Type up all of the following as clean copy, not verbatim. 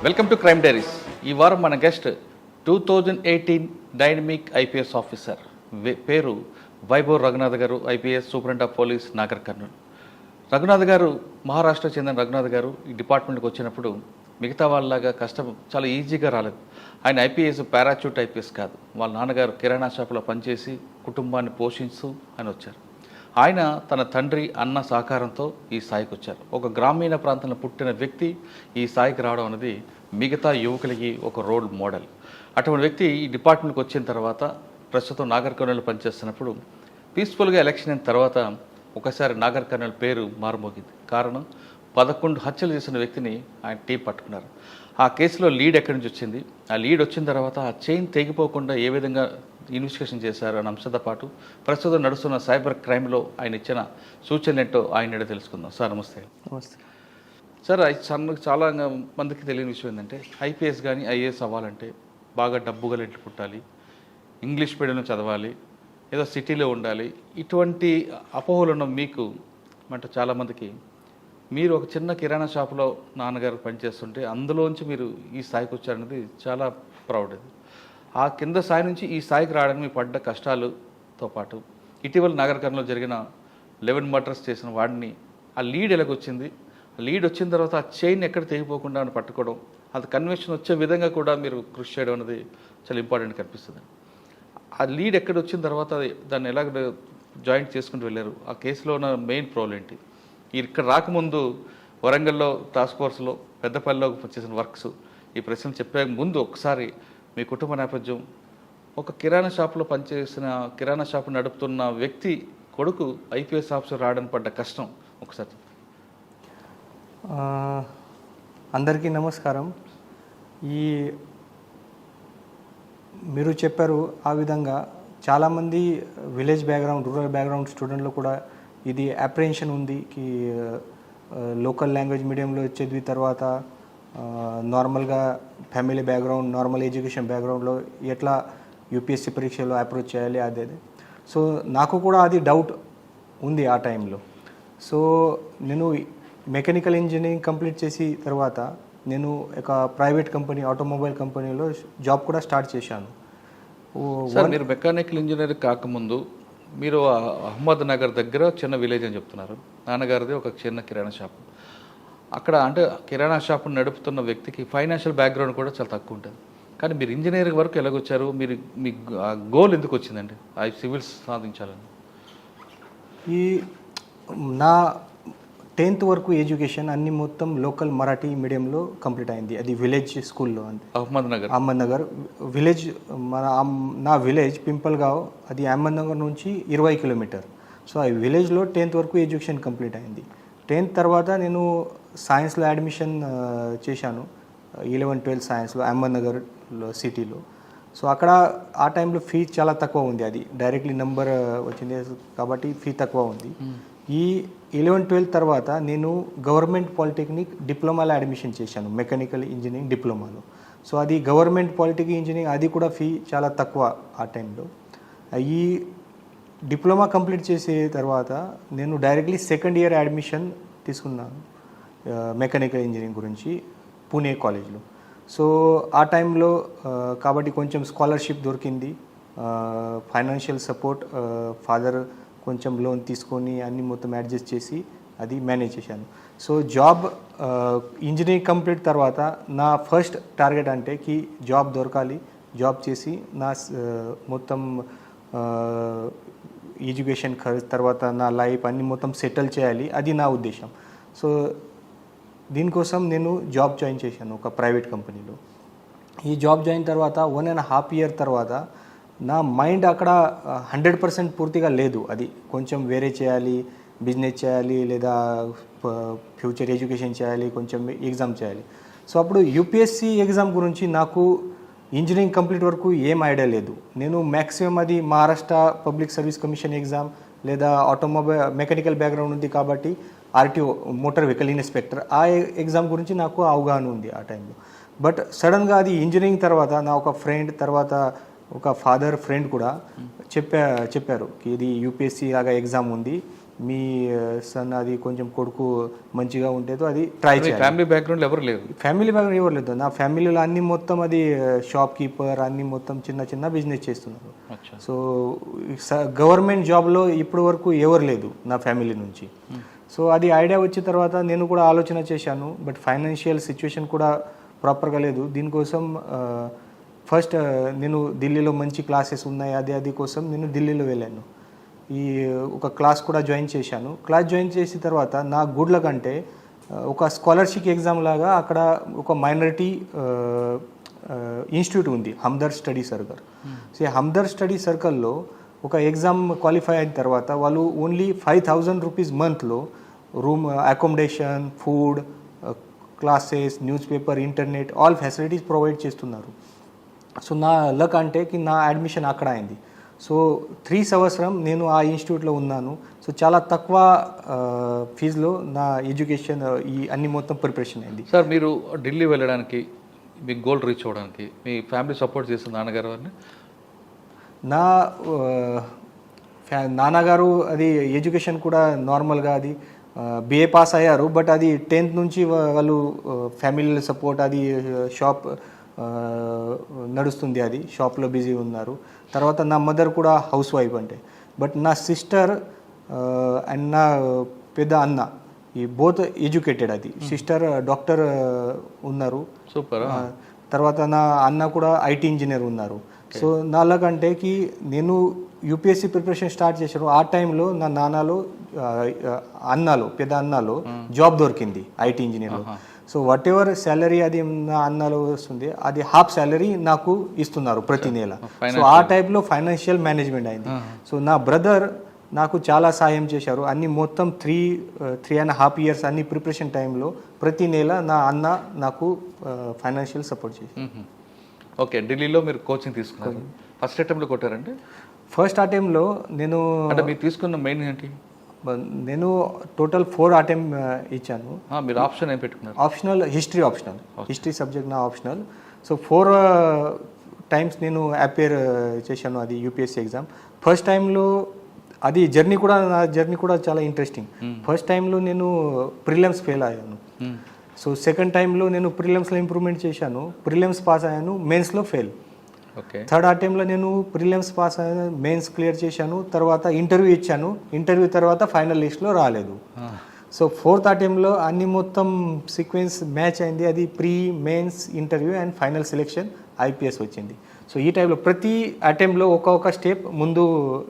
Welcome to crime diaries. ఈ వారం మన గెస్ట్ 2018 డైనమిక్ ఐపీఎస్ ఆఫీసర్ పేరు వైభవ్ రఘునాథ్ గారు, IPS superintendent of police Nagar Kurnool. Raghunath గారు మహారాష్ట్ర చెందిన రఘునాథ్ గారు ఈ డిపార్ట్మెంట్కి వచ్చినప్పుడు మిగతా వాళ్ళలాగా కష్టం చాలా ఈజీగా రాలేదు. ఆయన ఐపీఎస్ పారాచూట్ ఐపీఎస్ కాదు, వాళ్ళ నాన్నగారు కిరాణా షాపులో పనిచేసి కుటుంబాన్ని పోషిస్తూ ఆయన వచ్చారు. ఆయన తన తండ్రి అన్న సహకారంతో ఈ స్థాయికి వచ్చారు. ఒక గ్రామీణ ప్రాంతంలో పుట్టిన వ్యక్తి ఈ స్థాయికి రావడం అనేది మిగతా యువకులకి ఒక రోల్ మోడల్. అటువంటి వ్యక్తి ఈ డిపార్ట్మెంట్కి వచ్చిన తర్వాత ప్రస్తుతం నాగర్ కర్నూలు పనిచేస్తున్నప్పుడు పీస్ఫుల్గా ఎలక్షన్ అయిన తర్వాత ఒకసారి నాగర్ కర్నూలు పేరు మారుమోగింది. కారణం 11 హత్యలు చేసిన వ్యక్తిని ఆయన టీం పట్టుకున్నారు. ఆ కేసులో లీడ్ ఎక్కడి నుంచి వచ్చింది, ఆ లీడ్ వచ్చిన తర్వాత ఆ చైన్ తెగిపోకుండా ఏ విధంగా ఇన్వెస్టిగేషన్ చేశారు అనే అంశంతో పాటు ప్రస్తుతం నడుస్తున్న సైబర్ క్రైమ్లో ఆయన ఇచ్చిన సూచనలు ఏంటో ఆయన తెలుసుకుందాం. సార్ నమస్తే. నమస్తే సార్. చాలా మందికి తెలియని విషయం ఏంటంటే ఐపీఎస్ కానీ ఐఏఎస్ అవ్వాలంటే బాగా డబ్బు గల ఇంట్లో పుట్టాలి, ఇంగ్లీష్ మీడియంలో చదవాలి, ఏదో సిటీలో ఉండాలి. ఇటువంటి అపోహలు ఉన్న మీకు అంటే చాలామందికి మీరు ఒక చిన్న కిరాణా షాపులో నాన్నగారు పనిచేస్తుంటే అందులోంచి మీరు ఈ స్థాయికి వచ్చారనేది చాలా ప్రౌడ్. అది ఆ కింద స్థాయి నుంచి ఈ స్థాయికి రావడానికి మీ పడ్డ కష్టాలతో పాటు ఇటీవల నాగర్ కర్నూలులో జరిగిన 11 మర్డర్స్ చేసిన వాడిని ఆ లీడ్ ఎలాగొచ్చింది, ఆ లీడ్ వచ్చిన తర్వాత ఆ చైన్ ఎక్కడ తెగిపోకుండా పట్టుకోవడం, అది కన్వెన్షన్ వచ్చే విధంగా కూడా మీరు కృషి చేయడం అనేది చాలా ఇంపార్టెంట్ కనిపిస్తుంది. ఆ లీడ్ ఎక్కడ వచ్చిన తర్వాత దాన్ని ఎలాగ జాయింట్ చేసుకుంటూ వెళ్ళారు, ఆ కేసులో ఉన్న మెయిన్ ప్రాబ్లం ఏంటి, ఇక్కడ రాకముందు వరంగల్లో టాస్క్ ఫోర్స్లో పెద్దపల్లిలో చేసిన వర్క్స్, ఈ ప్రశ్నలు చెప్పే ముందు ఒకసారి మీ కుటుంబ నేపథ్యం, ఒక కిరాణా షాపులో పనిచేసిన కిరాణా షాపు నడుపుతున్న వ్యక్తి కొడుకు ఐపీఎస్ ఆఫీసర్ రావడానికి పడ్డ కష్టం ఒకసారి. అందరికీ నమస్కారం. ఈ మీరు చెప్పారు ఆ విధంగా చాలామంది విలేజ్ బ్యాక్గ్రౌండ్, రూరల్ బ్యాక్గ్రౌండ్ స్టూడెంట్లు కూడా ఇది అప్రిహెన్షన్ ఉంది కి లోకల్ లాంగ్వేజ్ మీడియంలో చదివి తర్వాత నార్మల్గా ఫ్యామిలీ బ్యాక్గ్రౌండ్, నార్మల్ ఎడ్యుకేషన్ బ్యాక్గ్రౌండ్లో ఎట్లా యూపీఎస్సీ పరీక్షలో అప్రోచ్ చేయాలి అదే. సో నాకు కూడా అది డౌట్ ఉంది ఆ టైంలో. సో నేను మెకానికల్ ఇంజనీరింగ్ కంప్లీట్ చేసి తర్వాత నేను ఒక ప్రైవేట్ కంపెనీ, ఆటోమొబైల్ కంపెనీలో జాబ్ కూడా స్టార్ట్ చేశాను. సార్, మీరు మెకానికల్ ఇంజనీర్ కాకముందు మీరు అహ్మద్ నగర్ దగ్గర చిన్న విలేజ్ అని చెప్తున్నారు. నాన్నగారిది ఒక చిన్న కిరాణా షాప్. అక్కడ అంటే కిరాణా షాప్ నడుపుతున్న వ్యక్తికి ఫైనాన్షియల్ బ్యాక్గ్రౌండ్ కూడా చాలా తక్కువ ఉంటుంది. కానీ మీరు ఇంజనీరింగ్ వరకు ఎలాగొచ్చారు, మీరు మీ గోల్ ఎందుకు వచ్చిందండి ఆ సివిల్స్ సాధించాలని? ఈ నా 10th వరకు ఎడ్యుకేషన్ అన్ని మొత్తం లోకల్ మరాఠీ మీడియంలో కంప్లీట్ అయింది. అది విలేజ్ స్కూల్లో అంతే. అహ్మద్ నగర్ విలేజ్, నా విలేజ్ పింపల్గావ్, అది అహ్మద్ నగర్ నుంచి 20 కిలోమీటర్. సో ఆ విలేజ్లో 10th వరకు ఎడ్యుకేషన్ కంప్లీట్ అయింది. 10th తర్వాత నేను సైన్స్లో అడ్మిషన్ చేశాను, 11, 12 సైన్స్లో అహ్మద్ నగర్లో సిటీలో. సో అక్కడ ఆ టైంలో ఫీ చాలా తక్కువ ఉంది, అది డైరెక్ట్లీ నెంబర్ వచ్చింది కాబట్టి ఫీ తక్కువ ఉంది. ఈ 11, 12 తర్వాత నేను గవర్నమెంట్ పాలిటెక్నిక్ డిప్లొమాలో అడ్మిషన్ చేశాను, మెకానికల్ ఇంజనీరింగ్ డిప్లొమాలో. సో అది గవర్నమెంట్ పాలిటెక్నిక్ ఇంజనీరింగ్, అది కూడా ఫీ చాలా తక్కువ ఆ టైంలో. ఈ డిప్లొమా కంప్లీట్ చేసే తర్వాత నేను డైరెక్ట్లీ సెకండ్ ఇయర్ అడ్మిషన్ తీసుకున్నాను మెకానికల్ ఇంజనీరింగ్ గురించి పూణే కాలేజ్లో. సో ఆ టైంలో కాబట్టి కొంచెం స్కాలర్షిప్ దొరికింది, ఫైనాన్షియల్ సపోర్ట్, ఫాదర్ కొంచెం లోన్ తీసుకొని అన్ని మొత్తం అడ్జస్ట్ చేసి అది మేనేజ్ చేశాను. సో జాబ్ ఇంజనీరింగ్ కంప్లీట్ తర్వాత నా ఫస్ట్ టార్గెట్ అంటే కి జాబ్ దొరకాలి, జాబ్ చేసి నా మొత్తం ఎడ్యుకేషన్ ఖర్చు తర్వాత నా లైఫ్ అన్ని మొత్తం సెటిల్ చేయాలి, అది నా ఉద్దేశం. సో దీనికోసం నేను జాబ్ జాయిన్ చేశాను ఒక ప్రైవేట్ కంపెనీలో. ఈ జాబ్ జాయిన్ తర్వాత 1.5 year తర్వాత నా మైండ్ అక్కడ 100% పూర్తిగా లేదు, అది కొంచెం వేరే చేయాలి, బిజినెస్ చేయాలి, లేదా ఫ్యూచర్ ఎడ్యుకేషన్ చేయాలి, కొంచెం ఎగ్జామ్ చేయాలి. సో అప్పుడు యూపీఎస్సీ ఎగ్జామ్ గురించి నాకు ఇంజనీరింగ్ కంప్లీట్ వరకు ఏం ఐడియా లేదు. నేను మ్యాక్సిమం అది Maharashtra public service commission exam లేదా ఆటోమొబైల్ మెకానికల్ బ్యాక్గ్రౌండ్ ఉంది కాబట్టి ఆర్టీఓ, మోటార్ వెహికల్ ఇన్స్పెక్టర్, ఆ ఎగ్జామ్ గురించి నాకు అవగాహన ఉంది ఆ టైంలో. బట్ సడన్గా అది ఇంజనీరింగ్ తర్వాత నా ఒక ఫ్రెండ్, తర్వాత ఒక ఫాదర్ ఫ్రెండ్ కూడా చెప్పారు ఇది యూపీఎస్సీ లాగా ఎగ్జామ్ ఉంది, మీ సన్ అది కొంచెం కొడుకు మంచిగా ఉంటేదో అది ట్రై చేయాలి. ఫ్యామిలీ బ్యాక్గ్రౌండ్ ఎవరు లేరు? ఫ్యామిలీ బ్యాక్గ్రౌండ్ ఎవరు లేదు. నా ఫ్యామిలీలో అన్ని మొత్తం అది షాప్ కీపర్ అన్ని మొత్తం చిన్న చిన్న బిజినెస్ చేస్తున్నారు. సో గవర్నమెంట్ జాబ్లో ఇప్పటి వరకు ఎవరు లేదు నా ఫ్యామిలీ నుంచి. సో అది ఐడియా వచ్చిన తర్వాత నేను కూడా ఆలోచన చేశాను, బట్ ఫైనాన్షియల్ సిచ్యువేషన్ కూడా ప్రాపర్గా లేదు. దీనికోసం ఫస్ట్ నేను ఢిల్లీలో మంచి క్లాసెస్ ఉన్నాయి అది కోసం నేను ఢిల్లీలో వెళ్ళాను. ఈ ఒక క్లాస్ కూడా జాయిన్ చేశాను. క్లాస్ జాయిన్ చేసిన తర్వాత నా గుడ్ లక్ అంటే ఒక స్కాలర్షిప్ ఎగ్జామ్ లాగా అక్కడ ఒక మైనారిటీ ఇన్స్టిట్యూట్ ఉంది, Hamdard study circle. So Hamdard study సర్కిల్లో ఒక ఎగ్జామ్ క్వాలిఫై అయిన తర్వాత వాళ్ళు ఓన్లీ 5,000 రూపీస్ మంత్లో room accommodation, food, classes, news paper, internet all facilities provide చేస్తున్నారు. సో నా లక్ అంటే కి నా అడ్మిషన్ అక్కడ అయింది. సో 3 సంవత్సరం నేను ఆ ఇన్స్టిట్యూట్లో ఉన్నాను. సో చాలా తక్కువ ఫీజులో నా ఎడ్యుకేషన్ ఈ అన్ని మొత్తం ప్రిపరేషన్ అయింది. సార్ మీరు ఢిల్లీ వెళ్ళడానికి, మీ గోల్ రీచ్ అవ్వడానికి మీ ఫ్యామిలీ సపోర్ట్ చేస్తుంది నాన్నగారు అని? నా నాన్నగారు అది ఎడ్యుకేషన్ కూడా నార్మల్గా అది బిఏ పాస్ అయ్యారు, బట్ అది 10th నుంచి వాళ్ళు ఫ్యామిలీ సపోర్ట్ అది షాప్ నడుస్తుంది, అది షాప్లో బిజీ ఉన్నారు. తర్వాత నా మదర్ కూడా హౌస్ వైఫ్ అంటే. బట్ నా సిస్టర్ అండ్ నా పెద్ద అన్న ఈ బోత్ ఎడ్యుకేటెడ్. అది సిస్టర్ డాక్టర్ ఉన్నారు, సూపర్. తర్వాత నా అన్న కూడా ఐటీ ఇంజనీర్ ఉన్నారు. సో నాలాగంటే కి నేను యూపీఎస్సీ ప్రిపరేషన్ స్టార్ట్ చేశాను. ఆ టైంలో నా నాన్నలో అన్నలో పెద్ద అన్నలో జాబ్ దొరికింది ఐటీ ఇంజనీర్లో. సో వాట్ ఎవర్ శాలరీ అది నా అన్నలో వస్తుంది, అది హాఫ్ శాలరీ నాకు ఇస్తున్నారు ప్రతి నెల. సో ఆ టైప్లో ఫైనాన్షియల్ మేనేజ్మెంట్ అయింది. సో నా బ్రదర్ నాకు చాలా సాయం చేశారు. అన్ని మొత్తం 3.5 years అన్ని ప్రిపరేషన్ టైంలో ప్రతి నెల నా అన్న నాకు ఫైనాన్షియల్ సపోర్ట్ చేశారు. ఓకే, ఢిల్లీలో మీరు కోచింగ్ తీసుకున్నారు. ఫస్ట్ అటెంప్ట్లో కొట్టారంటే? ఫస్ట్ అటెంప్ట్లో నేను అంటే మీరు తీసుకున్న మెయిన్ ఏంటి? నేను టోటల్ 4 అటెంప్ట్ ఇచ్చాను. మీరు ఆప్షన్ ఏం పెట్టుకున్నారు? ఆప్షనల్ హిస్టరీ సబ్జెక్ట్ నా ఆప్షనల్. సో 4 times నేను అపేర్ చేశాను అది యూపీఎస్సీ ఎగ్జామ్. ఫస్ట్ టైంలో అది నా జర్నీ కూడా చాలా ఇంట్రెస్టింగ్. ఫస్ట్ టైంలో నేను ప్రిలిమ్స్ ఫెయిల్ అయ్యాను. సో సెకండ్ టైంలో నేను ప్రిలిమ్స్లో ఇంప్రూవ్మెంట్ చేశాను, ప్రిలిమ్స్ పాస్ అయ్యాను, మెయిన్స్లో ఫెయిల్. థర్డ్ అటెంప్ట్లో నేను ప్రిలిమ్స్ పాస్ అయ్యాను, మెయిన్స్ క్లియర్ చేశాను, తర్వాత ఇంటర్వ్యూ ఇచ్చాను, ఇంటర్వ్యూ తర్వాత ఫైనల్ లిస్ట్లో రాలేదు. సో ఫోర్త్ అటెంప్ట్లో అన్ని మొత్తం సీక్వెన్స్ మ్యాచ్ అయింది. అది pre, mains, interview and final selection IPS వచ్చింది. సో ఈ టైంలో ప్రతి అటెంప్ట్లో ఒక్కొక్క స్టెప్ ముందు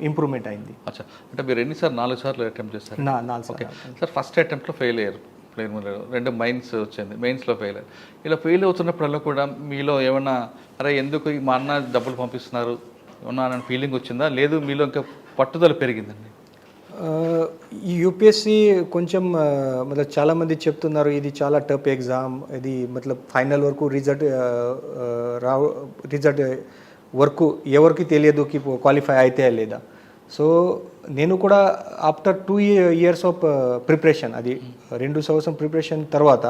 ఇంప్రూవ్మెంట్ అయింది. అచ్చా, అంటే మీరు ఎన్నిసార్లు 4 సార్లు అటెంప్ట్ చేస్తారు? 4 సార్లు. సార్ ఫస్ట్ అటెంప్ట్లో ఫెయిల్ అయ్యారు, 2 మైన్స్ వచ్చింది, మెయిన్స్లో ఫెయిల్ అయ్యారు. ఇలా ఫెయిల్ అవుతున్నప్పుడల్లా కూడా మీలో ఏమన్నా అరే ఎందుకు మా అన్న డబ్బులు పంపిస్తున్నారు ఏమన్నా అన్న ఫీలింగ్ వచ్చిందా? లేదు మీలో ఇంకా పట్టుదల పెరిగిందండి? ఈ యూపీఎస్సీ కొంచెం మతలబ్ చాలామంది చెప్తున్నారు ఇది చాలా టఫ్ ఎగ్జామ్, ఇది మతలబ్ ఫైనల్ వరకు రిజల్ట్ వరకు ఎవరికి తెలియదు కి క్వాలిఫై అయితే లేదా. సో నేను కూడా ఆఫ్టర్ 2 years ఆఫ్ ప్రిపరేషన్, అది 2 సంవత్సరం ప్రిపరేషన్ తర్వాత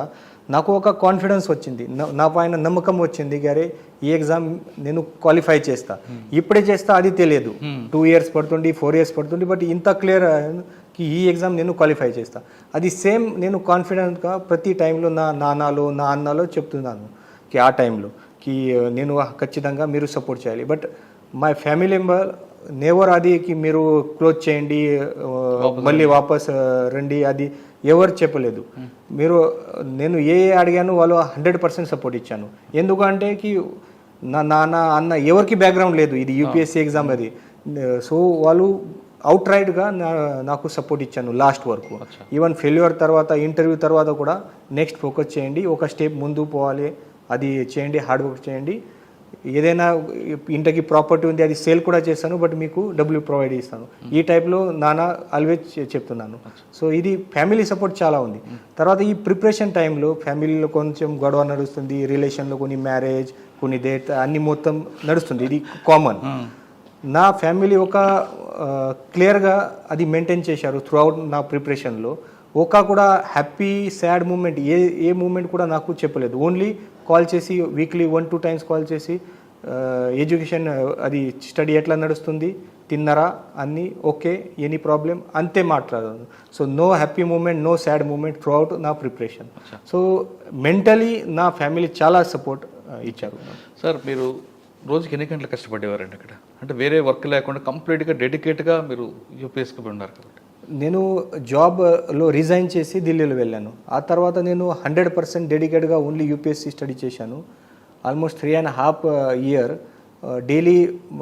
నాకు ఒక కాన్ఫిడెన్స్ వచ్చింది, నా పైన నమ్మకం వచ్చింది, అరే ఈ ఎగ్జామ్ నేను క్వాలిఫై చేస్తా, ఇప్పుడే చేస్తా అది తెలియదు, 2 years పడుతుంది, 4 years పడుతుంది, బట్ ఇంత క్లియర్ కి ఈ ఎగ్జామ్ నేను క్వాలిఫై చేస్తా. అది సేమ్ నేను కాన్ఫిడెంట్గా ప్రతి టైంలో నా నాన్నలో నా అన్నలో చెప్తున్నాను కి ఆ టైంలో కి నేను ఖచ్చితంగా మీరు సపోర్ట్ చేయాలి. But my family member never అది కి మీరు క్లోజ్ చేయండి మళ్ళీ వాపస్ రండి అది ఎవరు చెప్పలేదు. మీరు నేను అడిగాను వాళ్ళు 100% సపోర్ట్ ఇచ్చాను. ఎందుకంటే కి నా నాన్న అన్న ఎవరికి బ్యాక్గ్రౌండ్ లేదు, ఇది యూపీఎస్సీ ఎగ్జామ్ అది. సో వాళ్ళు అవుట్ రైట్గా నాకు సపోర్ట్ ఇచ్చాను లాస్ట్ వరకు. ఈవెన్ ఫెయిల్యూర్ తర్వాత ఇంటర్వ్యూ తర్వాత కూడా నెక్స్ట్ ఫోకస్ చేయండి, ఒక స్టెప్ ముందు పోవాలి, అది చేయండి, హార్డ్ వర్క్ చేయండి, ఏదైనా ఇంటికి ప్రాపర్టీ ఉంది అది సేల్ కూడా చేస్తాను, బట్ మీకు డబ్బులు ప్రొవైడ్ చేస్తాను, ఈ టైప్లో నాన్న ఆల్వేజ్ చెప్తున్నాను. సో ఇది ఫ్యామిలీ సపోర్ట్ చాలా ఉంది. తర్వాత ఈ ప్రిపరేషన్ టైంలో ఫ్యామిలీలో కొంచెం గొడవ నడుస్తుంది, రిలేషన్లో కొన్ని మ్యారేజ్, కొన్ని డేట్ అన్ని మొత్తం నడుస్తుంది, ఇది కామన్. నా ఫ్యామిలీ ఒక క్లియర్గా అది మెయింటైన్ చేశారు త్రూ అవుట్ నా ప్రిపరేషన్లో. ఒక కూడా హ్యాపీ సాడ్ మూమెంట్ ఏ మూమెంట్ కూడా నాకు చెప్పలేదు. ఓన్లీ కాల్ చేసి వీక్లీ 1-2 times కాల్ చేసి ఎడ్యుకేషన్ అది స్టడీ ఎట్లా నడుస్తుంది, తిన్నరా, అన్నీ ఓకే, ఎనీ ప్రాబ్లం, అంతే మాట్లాడదు. So no happy moment, no sad moment throughout నా ప్రిపరేషన్. సో మెంటలీ నా ఫ్యామిలీ చాలా సపోర్ట్ ఇచ్చారు. సార్ మీరు రోజుకి ఎన్ని గంటలు కష్టపడేవారండి అక్కడ? అంటే వేరే వర్క్ లేకుండా కంప్లీట్గా డెడికేట్గా మీరు యూపీఎస్కి ఉన్నారు కాబట్టి. నేను జాబ్లో రిజైన్ చేసి ఢిల్లీలో వెళ్ళాను. ఆ తర్వాత నేను 100% డెడికేట్గా ఓన్లీ యూపీఎస్సీ స్టడీ చేశాను. Almost 3.5 years daily.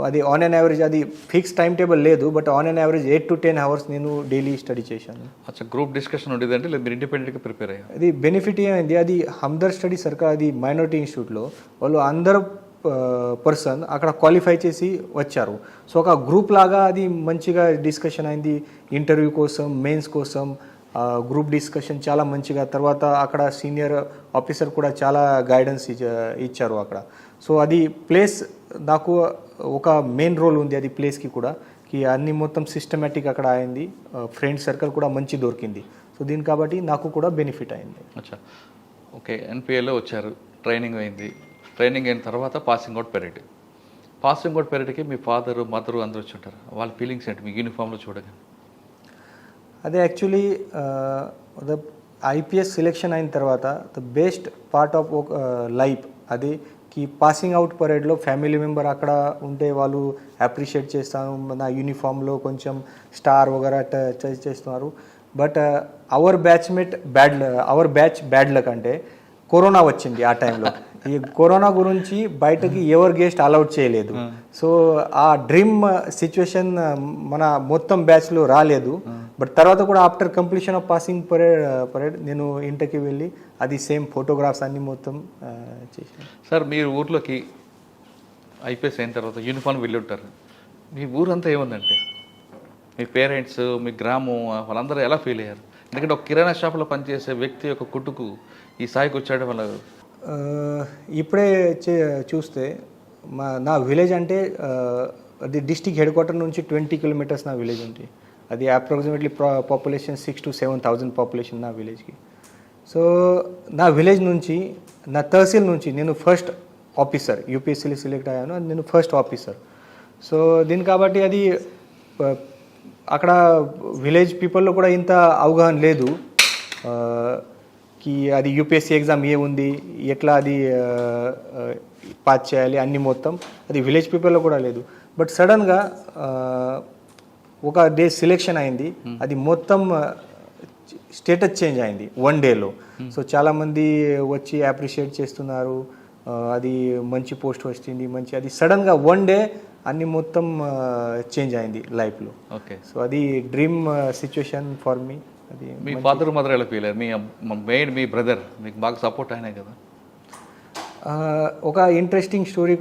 అది ఆన్ అన్ యావరేజ్, అది ఫిక్స్ టైం టేబుల్ లేదు, but on an average 8 to 10 hours నేను డైలీ స్టడీ చేశాను. అచ్చా, గ్రూప్ డిస్కషన్ ఉండేదంటే లేదు మీరు ఇండిపెండెంట్గా ప్రిపేర్ అయ్యారు? అది బెనిఫిట్ ఏమైంది, అది హమ్దర్ద్ స్టడీ సర్కిల్, అది మైనారిటీ ఇన్స్టిట్యూట్లో వాళ్ళు అందరూ పర్సన్ అక్కడ క్వాలిఫై చేసి వచ్చారు. సో ఒక గ్రూప్ లాగా అది మంచిగా డిస్కషన్ అయింది. ఇంటర్వ్యూ కోసం, మెయిన్స్ కోసం గ్రూప్ డిస్కషన్ చాలా మంచిగా. తర్వాత అక్కడ సీనియర్ ఆఫీసర్ కూడా చాలా గైడెన్స్ ఇచ్చారు అక్కడ. సో అది ప్లేస్ నాకు ఒక మెయిన్ రోల్ ఉంది అది ప్లేస్కి కూడా, కి అన్ని మొత్తం సిస్టమేటిక్ అక్కడ అయింది. ఫ్రెండ్ సర్కిల్ కూడా మంచి దొరికింది. సో దీని కాబట్టి నాకు కూడా బెనిఫిట్ అయింది. అచ్చా, ఓకే. ఎన్పిఏలో వచ్చారు, ట్రైనింగ్ అయింది. ట్రైనింగ్ అయిన తర్వాత passing out parade. Passing out పెరేడ్కి మీ ఫాదరు, మదరు అందరూ వచ్చి ఉంటారు. వాళ్ళ ఫీలింగ్స్ ఏంటి మీ యూనిఫామ్లో చూడగానే? అదే యాక్చువల్లీ ద ఐపీఎస్ సెలెక్షన్ అయిన తర్వాత the best part of life అది కి పాసింగ్ అవుట్ పరేడ్లో ఫ్యామిలీ మెంబర్ అక్కడ ఉంటే వాళ్ళు అప్రిషియేట్ చేస్తాను. నా యూనిఫామ్లో కొంచెం స్టార్ వగేరా టచ్ చేస్తున్నారు. But our batch bad luck అంటే కరోనా వచ్చింది ఆ టైంలో. ఈ కరోనా గురించి బయటకి ఎవరు గెస్ట్ అలౌడ్ చేయలేదు. సో ఆ డ్రీమ్ సిచ్యువేషన్ మన మొత్తం బ్యాచ్లో రాలేదు. బట్ తర్వాత కూడా after completion of passing parade నేను ఇంటికి వెళ్ళి అది సేమ్ ఫోటోగ్రాఫ్స్ అన్ని మొత్తం చేశాను. సార్ మీరు ఊర్లోకి ఐపీఎస్ అయిన తర్వాత యూనిఫామ్ వెళ్ళి ఉంటారు. మీ ఊరంతా ఏముందంటే మీ పేరెంట్స్, మీ గ్రామం వాళ్ళందరూ ఎలా ఫీల్ అయ్యారు? ఎందుకంటే ఒక కిరాణా షాప్లో పనిచేసే వ్యక్తి యొక్క కుట్టుకు ఈ స్థాయికి వచ్చాడు వాళ్ళ. ఇప్పుడే చూస్తే నా విలేజ్ అంటే అది డిస్టిక్ హెడ్ క్వార్టర్ నుంచి 20 kilometers నా విలేజ్ ఉంది. అది అప్రాక్సిమేట్లీ పాపులేషన్ 6,000 to 7,000 పాపులేషన్ నా విలేజ్కి. సో నా విలేజ్ నుంచి, నా తహసీల్ నుంచి నేను ఫస్ట్ ఆఫీసర్, యూపీఎస్సీలో సెలెక్ట్ అయ్యాను. నేను ఫస్ట్ ఆఫీసర్. సో దీని కాబట్టి అది అక్కడ విలేజ్ పీపుల్లో కూడా ఇంత అవగాహన లేదు కి అది యూపీఎస్సీ ఎగ్జామ్ ఏముంది, ఎట్లా అది పాస్ చేయాలి, అన్ని మొత్తం అది విలేజ్ పీపుల్లో కూడా లేదు. బట్ సడన్గా ఒక డే సెలెక్షన్ అయింది. అది మొత్తం స్టేటస్ చేంజ్ అయింది 1 dayలో. సో చాలామంది వచ్చి అప్రిషియేట్ చేస్తున్నారు. అది మంచి పోస్ట్ వచ్చింది, మంచి. అది సడన్గా 1 day అన్ని మొత్తం చేంజ్ అయింది లైఫ్లో. ఓకే. సో అది డ్రీమ్ సిచ్యువేషన్ ఫర్ మీ. అది మీ ఫాదర్, మదర్ ఎలా ఫీల్ అయ్యారు? మీ బ్రదర్ మీకు బాగా సపోర్ట్ అయినా కదా? ఒక ఇంట్రెస్టింగ్ స్టోరీ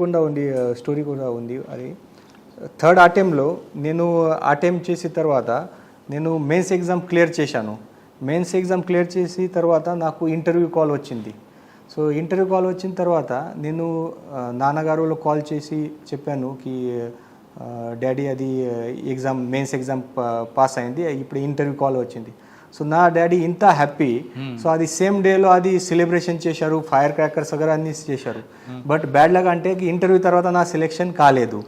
కూడా ఉంది. అది 3rd attempt నేను అటెంప్ట్ చేసిన తర్వాత నేను మెయిన్స్ ఎగ్జామ్ క్లియర్ చేశాను. మెయిన్స్ ఎగ్జామ్ క్లియర్ చేసిన తర్వాత నాకు ఇంటర్వ్యూ కాల్ వచ్చింది. సో ఇంటర్వ్యూ కాల్ వచ్చిన తర్వాత నేను నాన్నగారులో కాల్ చేసి చెప్పాను కి డాడీ అది మెయిన్స్ ఎగ్జామ్ పాస్ అయింది, ఇప్పుడు ఇంటర్వ్యూ కాల్ వచ్చింది. సో నా డాడీ ఇంత హ్యాపీ. సో అది సేమ్ డేలో అది సెలబ్రేషన్ చేశారు, ఫైర్ క్రాకర్స్ వగేరా అన్ని చేశారు. బట్ బ్యాడ్ లక్ అంటే ఇంటర్వ్యూ తర్వాత నా సెలెక్షన్ కాలేదు.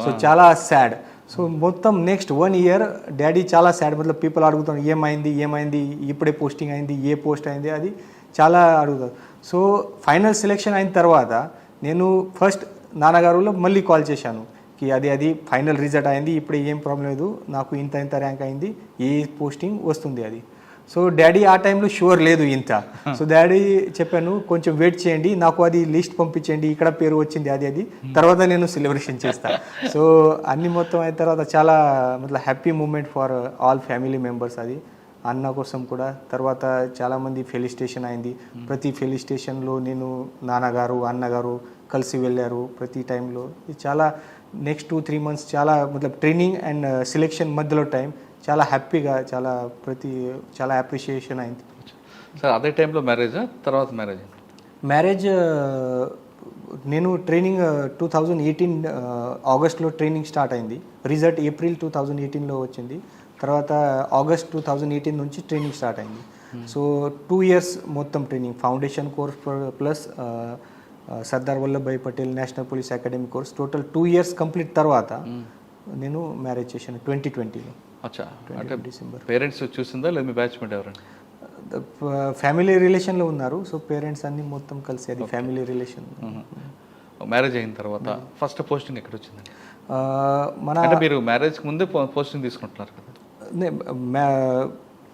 సో చాలా సాడ్. సో మొత్తం నెక్స్ట్ 1 year డాడీ చాలా సాడ్. మతలబ్ పీపుల్ అడుగుతారు ఏమైంది, ఇప్పుడే పోస్టింగ్ అయింది, ఏ పోస్ట్ అయింది, అది చాలా అడుగుతారు. సో ఫైనల్ సెలెక్షన్ అయిన తర్వాత నేను ఫస్ట్ నాన్నగారులో మళ్ళీ కాల్ చేశాను కి అది ఫైనల్ రిజల్ట్ అయింది, ఇప్పుడు ఏం ప్రాబ్లం లేదు, నాకు ఇంత ర్యాంక్ అయింది, ఏ పోస్టింగ్ వస్తుంది అది. సో డాడీ ఆ టైంలో షూర్ లేదు ఇంత. సో డాడీ చెప్పాను కొంచెం వెయిట్ చేయండి, నాకు అది లిస్ట్ పంపించండి, ఇక్కడ పేరు వచ్చింది అది తర్వాత నేను సెలబ్రేషన్ చేస్తాను. సో అన్ని మొత్తం అయిన తర్వాత చాలా happy moment for all family members. అది అన్న కోసం కూడా. తర్వాత చాలామంది ఫెలిసిటేషన్ అయింది. ప్రతి ఫెలిసిటేషన్లో నేను నాన్నగారు, అన్నగారు కలిసి వెళ్ళారు ప్రతి టైంలో. ఇది చాలా నెక్స్ట్ 2-3 months చాలా ట్రైనింగ్ అండ్ సెలెక్షన్ మధ్యలో టైం చాలా హ్యాపీగా, చాలా అప్రిషియేషన్ అయింది. సార్ అదే టైంలో మ్యారేజా, తర్వాత మ్యారేజ్? నేను ట్రైనింగ్ 2018 ఆగస్ట్లో ట్రైనింగ్ స్టార్ట్ అయింది. రిజల్ట్ ఏప్రిల్ 2018లో వచ్చింది. తర్వాత ఆగస్ట్ 2018 నుంచి ట్రైనింగ్ స్టార్ట్ అయింది. సో 2 years మొత్తం training, foundation course plus Sardar Vallabhbhai Patel national police academy course total 2 years complete తర్వాత నేను మ్యారేజ్ చేశాను 2020లో. అచ్చా, అంటే డిసెంబర్. పేరెంట్స్ చూసిందా లేదు మీ బ్యాచ్మెంట్ ఎవరైనా? ఫ్యామిలీ రిలేషన్లో ఉన్నారు, సో పేరెంట్స్ అన్ని మొత్తం కలిసి అది ఫ్యామిలీ రిలేషన్. మ్యారేజ్ అయిన తర్వాత ఫస్ట్ పోస్టింగ్ ఎక్కడ వచ్చిందండి? మన అంటే మీరు మ్యారేజ్కి ముందే పోస్టింగ్ తీసుకుంటున్నారు కదా?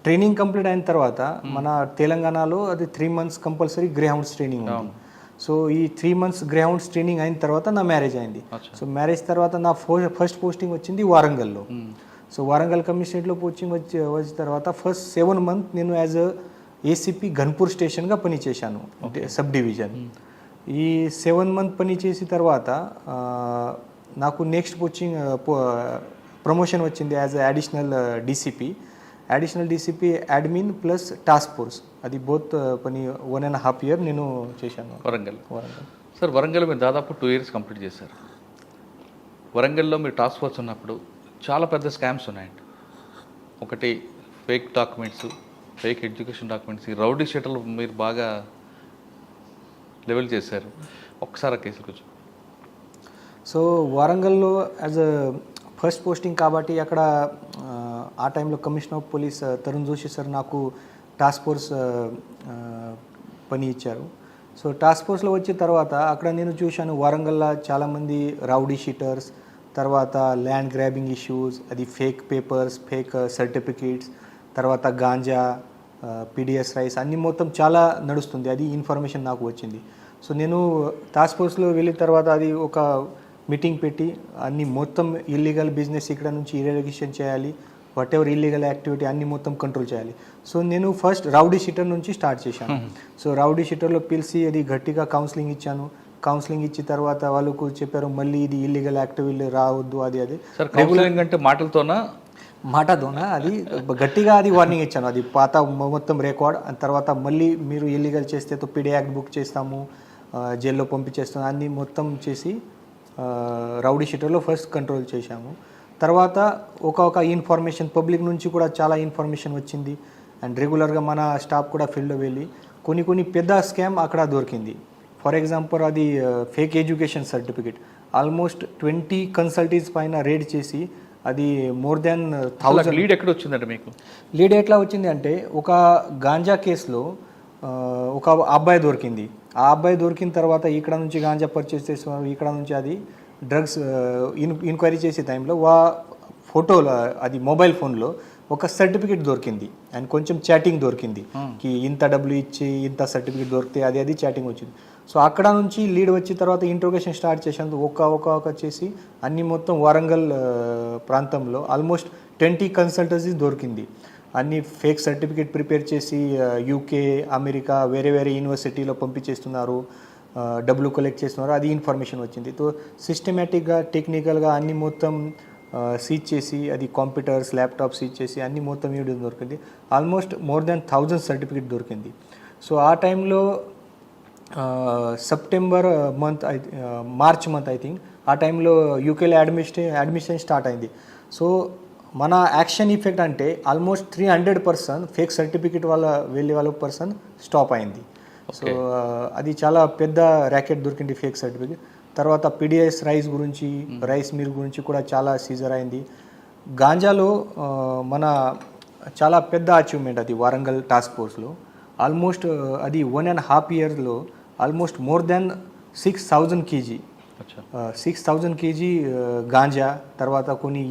ట్రైనింగ్ కంప్లీట్ అయిన తర్వాత మన తెలంగాణలో అది 3 months compulsory grey hounds training ఉంది. సో ఈ 3 months గ్రే హౌండ్స్ ట్రైనింగ్ అయిన తర్వాత నా మ్యారేజ్ అయింది. సో మ్యారేజ్ తర్వాత నా ఫస్ట్ పోస్టింగ్ వచ్చింది వారంగల్లో. సో వారంగల్ కమిషనరేట్లో పోస్టింగ్ వచ్చిన తర్వాత ఫస్ట్ 7 months నేను యాజ్ ఏసీపీ ఘన్పూర్ స్టేషన్గా పనిచేశాను, సబ్ డివిజన్. ఈ 7 months పని చేసిన తర్వాత నాకు నెక్స్ట్ పోస్టింగ్ ప్రమోషన్ వచ్చింది as additional DCP admin plus task force. అది బోత్ పని 1.5 years నేను చేశాను వరంగల్. సార్, వరంగల్ మీరు దాదాపు 2 years కంప్లీట్ చేశారు. వరంగల్లో మీరు టాస్క్ ఫోర్స్ ఉన్నప్పుడు చాలా పెద్ద స్కామ్స్ ఉన్నాయండి. ఒకటి fake documents, fake education documents, ఈ రౌడీ షీటర్లు మీరు బాగా లెవెల్ చేశారు. ఒక్కసారి ఆ కేసులు కొంచెం. సో వారంగల్లో యాజ్ అ ఫస్ట్ పోస్టింగ్ కాబట్టి అక్కడ ఆ టైంలో commissioner of police Tarun Joshi sir నాకు టాస్క్ ఫోర్స్ పని ఇచ్చారు. సో టాస్క్ ఫోర్స్లో వచ్చిన తర్వాత అక్కడ నేను చూశాను వారంగల్లో చాలామంది రౌడీ షీటర్స్, తర్వాత ల్యాండ్ గ్రాబింగ్ ఇష్యూస్, అది ఫేక్ పేపర్స్, ఫేక్ సర్టిఫికేట్స్, తర్వాత గాంజా, పీడిఎస్ రైస్ అన్నీ మొత్తం చాలా నడుస్తుంది. అది ఇన్ఫర్మేషన్ నాకు వచ్చింది. సో నేను టాస్క్ ఫోర్స్లో వెళ్ళిన తర్వాత అది ఒక మీటింగ్ పెట్టి అన్ని మొత్తం ఇల్లీగల్ బిజినెస్ ఇక్కడ నుంచి ఇరెగ్యులేషన్ చేయాలి, వాట్ ఎవర్ ఇల్లీగల్ యాక్టివిటీ అన్ని మొత్తం కంట్రోల్ చేయాలి. సో నేను ఫస్ట్ రౌడీ షీటర్ నుంచి స్టార్ట్ చేశాను. సో రౌడీ షీటర్లో పిలిచి అది గట్టిగా కౌన్సిలింగ్ ఇచ్చాను. కౌన్సిలింగ్ ఇచ్చిన తర్వాత వాళ్ళకు చెప్పారు మళ్ళీ ఇది ఇల్లీగల్ యాక్టివిటీ రావద్దు. అది రెగ్యులర్ అంటే మాటతోనా అది గట్టిగా అది వార్నింగ్ ఇచ్చాను. అది పాత మొత్తం రికార్డ్. తర్వాత మళ్ళీ మీరు ఇల్లీగల్ చేస్తే పీడీ యాక్ట్ బుక్ చేస్తాము, జైల్లో పంపించేస్తాము, అన్నీ మొత్తం చేసి రౌడీ షీటర్లో ఫస్ట్ కంట్రోల్ చేశాము. తర్వాత ఒక ఇన్ఫర్మేషన్ పబ్లిక్ నుంచి కూడా చాలా ఇన్ఫర్మేషన్ వచ్చింది. అండ్ రెగ్యులర్గా మన స్టాఫ్ కూడా ఫీల్డ్లో వెళ్ళి కొన్ని పెద్ద స్కామ్ అక్కడ దొరికింది. ఫర్ ఎగ్జాంపుల్ అది ఫేక్ ఎడ్యుకేషన్ సర్టిఫికేట్ ఆల్మోస్ట్ 20 కన్సల్టీస్ పైన రేడ్ చేసి అది మోర్ దాన్ 1000. లీడ్ ఎక్కడ వచ్చిందంటే మీకు? లీడ్ ఎట్లా వచ్చింది అంటే ఒక గాంజా కేసులో ఒక అబ్బాయి దొరికింది. ఆ అబ్బాయి దొరికిన తర్వాత ఇక్కడ నుంచి గాంజా పర్చేస్ చేస్తున్నారు, ఇక్కడ నుంచి అది డ్రగ్స్ ఎంక్వైరీ చేసే టైంలో ఫోటోలో అది మొబైల్ ఫోన్లో ఒక సర్టిఫికేట్ దొరికింది అండ్ కొంచెం చాటింగ్ దొరికింది కి ఇంత డబ్బులు ఇచ్చి ఇంత సర్టిఫికేట్ దొరికితే అది చాటింగ్ వచ్చింది. సో అక్కడ నుంచి లీడ్ వచ్చిన తర్వాత ఇంట్రోగేషన్ స్టార్ట్ చేసాను. ఒక చేసి అన్ని మొత్తం వరంగల్ ప్రాంతంలో ఆల్మోస్ట్ 20 కన్సల్టెన్సీస్ దొరికింది. అన్ని ఫేక్ సర్టిఫికేట్ ప్రిపేర్ చేసి యూకే, అమెరికా వేరే యూనివర్సిటీలో పంపించేస్తున్నారు, డబ్బులు కలెక్ట్ చేస్తున్నారు. అది ఇన్ఫర్మేషన్ వచ్చింది. సో సిస్టమేటిక్గా టెక్నికల్గా అన్ని మొత్తం సీజ్ చేసి అది కంప్యూటర్స్, ల్యాప్టాప్ సీజ్ చేసి అన్ని మొత్తం వీడియో దొరికింది. ఆల్మోస్ట్ మోర్ దాన్ 1000 సర్టిఫికేట్ దొరికింది. సో ఆ టైంలో September month March month I think ఆ టైంలో యూకేలో అడ్మిషన్ స్టార్ట్ అయింది. సో మన యాక్షన్ ఇఫెక్ట్ అంటే ఆల్మోస్ట్ 300% ఫేక్ సర్టిఫికేట్ వాళ్ళ పర్సన్ స్టాప్ అయింది. సో అది చాలా పెద్ద ర్యాకెట్ దొరికింది ఫేక్ సర్టిఫికేట్. తర్వాత పీడిఎస్ రైస్ మిల్ గురించి కూడా చాలా సీజర్ అయింది. గాంజాలో మన చాలా పెద్ద అచీవ్మెంట్ అది వరంగల్ టాస్క్ ఫోర్స్లో. ఆల్మోస్ట్ అది 1.5 yearsలో almost more than 6,000 kg 6,000 kg ganja, తర్వాత కొన్ని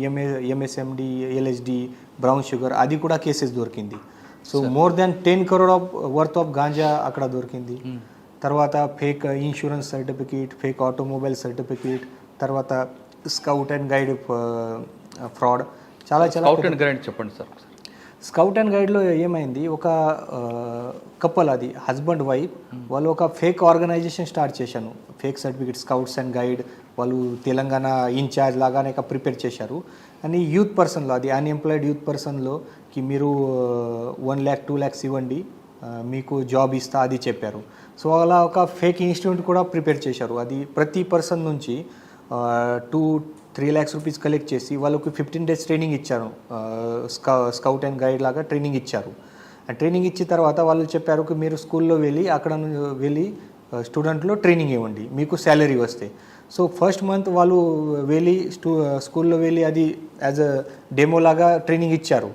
ఎంఎస్ఎండి, ఎల్ఎస్డి, బ్రౌన్ షుగర్ అది కూడా కేసెస్ దొరికింది. So more than 10 crore worth of ganja అక్కడ దొరికింది. తర్వాత fake insurance certificate, fake automobile certificate, తర్వాత స్కౌట్ అండ్ గైడ్ ఫ్రాడ్ చాలా చెప్పండి సార్. స్కౌట్ అండ్ గైడ్లో ఏమైంది, ఒక కపుల్ అది హస్బెండ్ వైఫ్ వాళ్ళు ఒక ఫేక్ ఆర్గనైజేషన్ స్టార్ట్ చేశాను. Fake certificate scouts and guide వాళ్ళు తెలంగాణ ఇన్ఛార్జ్ లాగానే ప్రిపేర్ చేశారు. అని యూత్ పర్సన్లో అది అన్ఎంప్లాయిడ్ యూత్ పర్సన్లోకి మీరు 1 lakh 2 lakhs ఇవ్వండి మీకు జాబ్ ఇస్తా అది చెప్పారు. సో అలా ఒక ఫేక్ ఇన్స్టిట్యూట్ కూడా ప్రిపేర్ చేశారు. అది ప్రతి పర్సన్ నుంచి 2-3 lakhs rupees కలెక్ట్ చేసి వాళ్ళకు 15 days ట్రైనింగ్ ఇచ్చారు. స్కౌట్ అండ్ గైడ్ లాగా ట్రైనింగ్ ఇచ్చారు. ట్రైనింగ్ ఇచ్చిన తర్వాత వాళ్ళు చెప్పారు మీరు స్కూల్లో వెళ్ళి అక్కడ వెళ్ళి స్టూడెంట్లో ట్రైనింగ్ ఇవ్వండి, మీకు శాలరీ వస్తే. సో ఫస్ట్ మంత్ వాళ్ళు వెళ్ళి స్కూల్లో వెళ్ళి అది యాజ్ అ డెమో లాగా ట్రైనింగ్ ఇచ్చారు.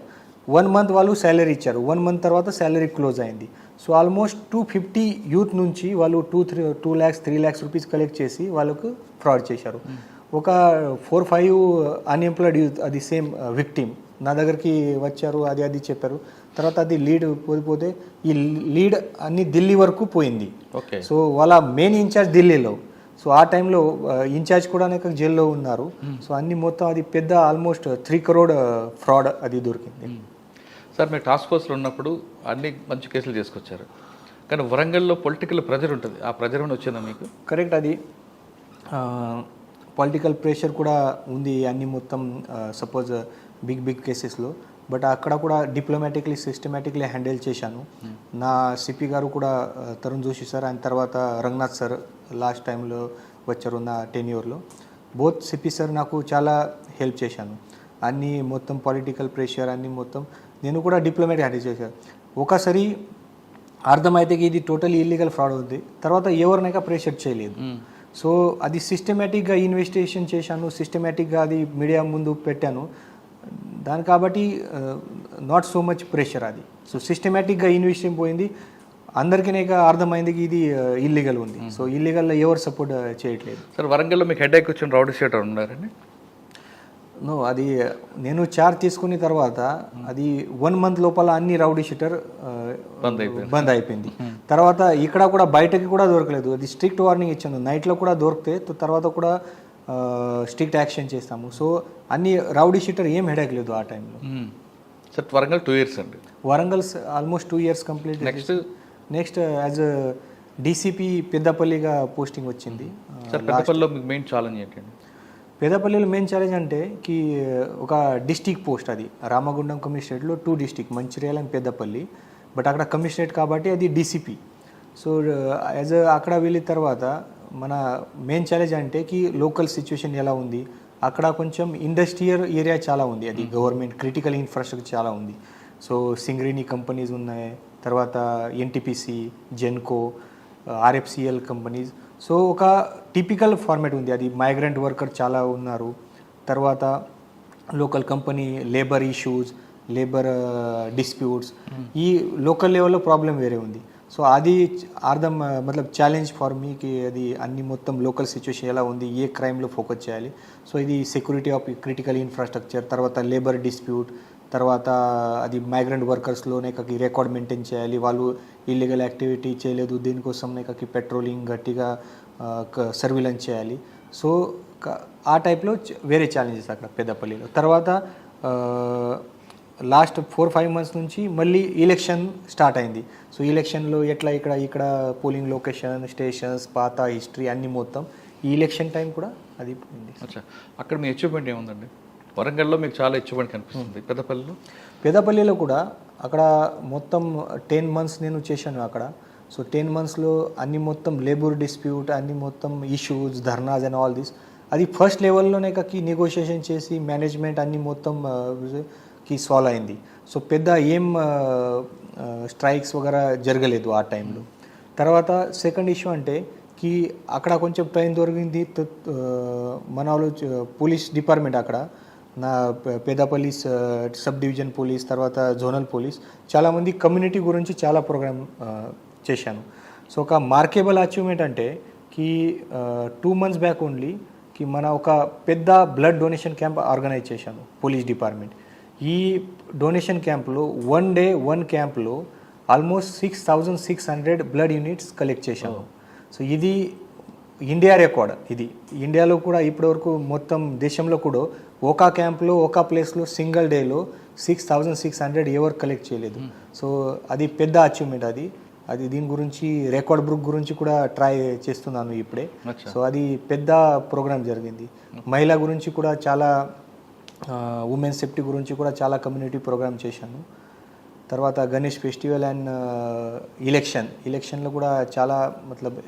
1 మంత్ వాళ్ళు శాలరీ ఇచ్చారు. 1 మంత్ తర్వాత శాలరీ క్లోజ్ అయింది. సో ఆల్మోస్ట్ 250 యూత్ నుంచి వాళ్ళు 2 lakhs 3 lakhs రూపీస్ కలెక్ట్ చేసి వాళ్ళకు ఫ్రాడ్ చేశారు. ఒక 4-5 అన్ఎంప్లాయిడ్ యూత్ అది సేమ్ విక్టిమ్ నా దగ్గరికి వచ్చారు, అది చెప్పారు. తర్వాత అది లీడ్ పోతే ఈ లీడ్ అన్ని ఢిల్లీ వరకు పోయింది. ఓకే. సో వాళ్ళ మెయిన్ ఇన్ఛార్జ్ ఢిల్లీలో. సో ఆ టైంలో ఇన్ఛార్జ్ కూడా జైల్లో ఉన్నారు. సో అన్ని మొత్తం అది పెద్ద ఆల్మోస్ట్ 3 crore ఫ్రాడ్ అది దొరికింది. సార్ మీరు టాస్క్ ఫోర్స్లో ఉన్నప్పుడు అన్ని మంచి కేసులు చేసుకొచ్చారు, కానీ వరంగల్లో పొలిటికల్ ప్రెజర్ ఉంటుంది, ఆ ప్రెజర్ అని వచ్చిందా మీకు? కరెక్ట్, అది పొలిటికల్ ప్రెషర్ కూడా ఉంది అన్ని మొత్తం సపోజ్ బిగ్ కేసెస్లో. బట్ అక్కడ కూడా డిప్లొమాటిక్లీ సిస్టమేటిక్లీ హ్యాండిల్ చేశాను. నా సిపి గారు కూడా తరుణ్ జోషి సార్, ఆయన తర్వాత రంగనాథ్ సార్ లాస్ట్ టైంలో వచ్చారు నా టెన్యూర్లో. బోత్ సిపి సార్ నాకు చాలా హెల్ప్ చేశాను. అన్నీ మొత్తం పొలిటికల్ ప్రెషర్ అన్నీ మొత్తం నేను కూడా డిప్లొమాటిక్ హ్యాండిల్ చేశాను. ఒకసారి అర్థమైతే ఇది టోటలీ ఇల్లీగల్ ఫ్రాడ్ ఉంది, తర్వాత ఎవరినైనా ప్రెషర్ చేయలేదు. సో అది సిస్టమేటిక్గా ఇన్వెస్టిగేషన్ చేశాను, సిస్టమేటిక్గా అది మీడియా ముందు పెట్టాను దాని కాబట్టి నాట్ సో మచ్ ప్రెషర్ అది. సో సిస్టమేటిక్గా ఇన్వెస్టిగేషన్ పోయింది, అందరికీ అర్థమైంది ఇది ఇల్లీగల్ ఉంది. సో ఇల్లీగల్లో ఎవరు సపోర్ట్ చేయట్లేదు. సార్ వరంగల్లో మీకు హెడ్ వచ్చిన రౌడీ షీటర్ ఉన్నారండి? నో, అది నేను చార్జ్ తీసుకున్న తర్వాత అది 1 month లోపల అన్ని రౌడీ షీటర్ బంద్ అయిపోయింది. తర్వాత ఇక్కడ కూడా బయటకి కూడా దొరకలేదు. అది స్ట్రిక్ట్ వార్నింగ్ ఇచ్చాను, నైట్లో కూడా దొరికితే తర్వాత కూడా స్ట్రిక్ట్ యాక్షన్ చేస్తాము. సో అన్ని రౌడీ షీటర్ ఏం హెడేక్ లేదు ఆ టైంలో. సార్ వరంగల్ 2 years అండి. Warangal almost 2 years complete. Next as DCP పెద్దపల్లిగా పోస్టింగ్ వచ్చింది. సార్ పెద్దపల్లిలో మీకు మెయిన్ ఛాలెంజ్ ఏంటండి? పెద్దపల్లిలో మెయిన్ ఛాలెంజ్ అంటే ఒక డిస్టిక్ పోస్ట్, అది రామగుండం కమిషనరేట్లో 2 districts Mancherial and Peddapalli. But అక్కడ కమిషనరేట్ కాబట్టి అది డీసీపీ. సో యాజ్ అక్కడ వెళ్ళిన తర్వాత మన మెయిన్ ఛాలెంజ్ అంటే లోకల్ సిచ్యువేషన్ ఎలా ఉంది, అక్కడ కొంచెం ఇండస్ట్రియల్ ఏరియా చాలా ఉంది, అది గవర్నమెంట్ క్రిటికల్ ఇన్ఫ్రాస్ట్రక్చర్ చాలా ఉంది. సో సింగరేణి కంపెనీస్ ఉన్నాయి, తర్వాత NTPC, Genco, RFCL companies. So ఒక టిపికల్ ఫార్మేట్ ఉంది, అది మైగ్రెంట్ వర్కర్ చాలా ఉన్నారు. తర్వాత local company labour issues, labour disputes, ఈ లోకల్ లెవెల్లో ప్రాబ్లం వేరే ఉంది. సో అది అర్థం మతలబ్ ఛాలెంజ్ ఫర్ మీకి అది అన్ని మొత్తం లోకల్ సిచ్యువేషన్ ఎలా ఉంది, ఏ క్రైమ్లో ఫోకస్ చేయాలి. సో ఇది సెక్యూరిటీ ఆఫ్ క్రిటికల్ ఇన్ఫ్రాస్ట్రక్చర్, తర్వాత లేబర్ డిస్ప్యూట్, తర్వాత అది మైగ్రెంట్ వర్కర్స్లోనే రికార్డ్ మెయింటైన్ చేయాలి, వాళ్ళు ఇల్లీగల్ యాక్టివిటీ చేయలేదు దీనికోసం పెట్రోలింగ్ గట్టిగా సర్విలెన్స్ చేయాలి. సో ఆ టైప్లో వేరే ఛాలెంజెస్ అక్కడ పెద్దపల్లిలో. తర్వాత లాస్ట్ 4-5 months నుంచి మళ్ళీ ఎలక్షన్ స్టార్ట్ అయింది. సో ఎలక్షన్లో ఎట్లా ఇక్కడ పోలింగ్ లొకేషన్, స్టేషన్స్, పాత హిస్టరీ అన్నీ మొత్తం ఈ ఎలక్షన్ టైం కూడా అది పోయింది. అచ్చా, అక్కడ మీ అచీవ్మెంట్ ఏముందండి? వరంగల్లో మీకు చాలా అచీవ్మెంట్ కనిపిస్తుంది. పెద్దపల్లిలో కూడా అక్కడ మొత్తం 10 months నేను చేశాను అక్కడ. సో 10 monthsలో అన్ని మొత్తం లేబర్ డిస్ప్యూట్, అన్ని మొత్తం issues, dharnas and all this అది ఫస్ట్ లెవెల్లోనే నెగోషియేషన్ చేసి మేనేజ్మెంట్ అన్ని మొత్తం సాల్వ్ అయింది. సో పెద్ద ఏం స్ట్రైక్స్ వగేరా జరగలేదు ఆ టైంలో. తర్వాత సెకండ్ ఇష్యూ అంటే అక్కడ కొంచెం టైం దొరికింది మన వాళ్ళు పోలీస్ డిపార్ట్మెంట్ అక్కడ నా పెద్దపల్లి సబ్ డివిజన్ పోలీస్, తర్వాత జోనల్ పోలీస్ చాలామంది కమ్యూనిటీ గురించి చాలా ప్రోగ్రామ్ చేశాను. సో ఒక మార్కేబుల్ అచీవ్మెంట్ అంటే 2 months బ్యాక్ ఓన్లీ మన ఒక పెద్ద బ్లడ్ డొనేషన్ క్యాంప్ ఆర్గనైజ్ చేశాను పోలీస్ డిపార్ట్మెంట్. ఈ డొనేషన్ క్యాంప్లో 1 day 1 క్యాంప్లో ఆల్మోస్ట్ 6,600 బ్లడ్ యూనిట్స్ కలెక్ట్ చేశాము. సో ఇది ఇండియా రికార్డ్. ఇది ఇండియాలో కూడా ఇప్పటివరకు మొత్తం దేశంలో కూడా ఒక క్యాంప్లో ఒక ప్లేస్లో సింగిల్ డేలో 6,600 ఎవరు కలెక్ట్ చేయలేదు. సో అది పెద్ద అచీవ్మెంట్. అది దీని గురించి రికార్డ్ బుక్ గురించి కూడా ట్రై చేస్తున్నాను ఇప్పుడే. సో అది పెద్ద ప్రోగ్రామ్ జరిగింది. మహిళా గురించి కూడా చాలా, ఉమెన్ సేఫ్టీ గురించి కూడా చాలా కమ్యూనిటీ ప్రోగ్రామ్ చేశాను. తర్వాత గణేష్ ఫెస్టివల్ అండ్ ఎలక్షన్లో కూడా చాలా మతలబ్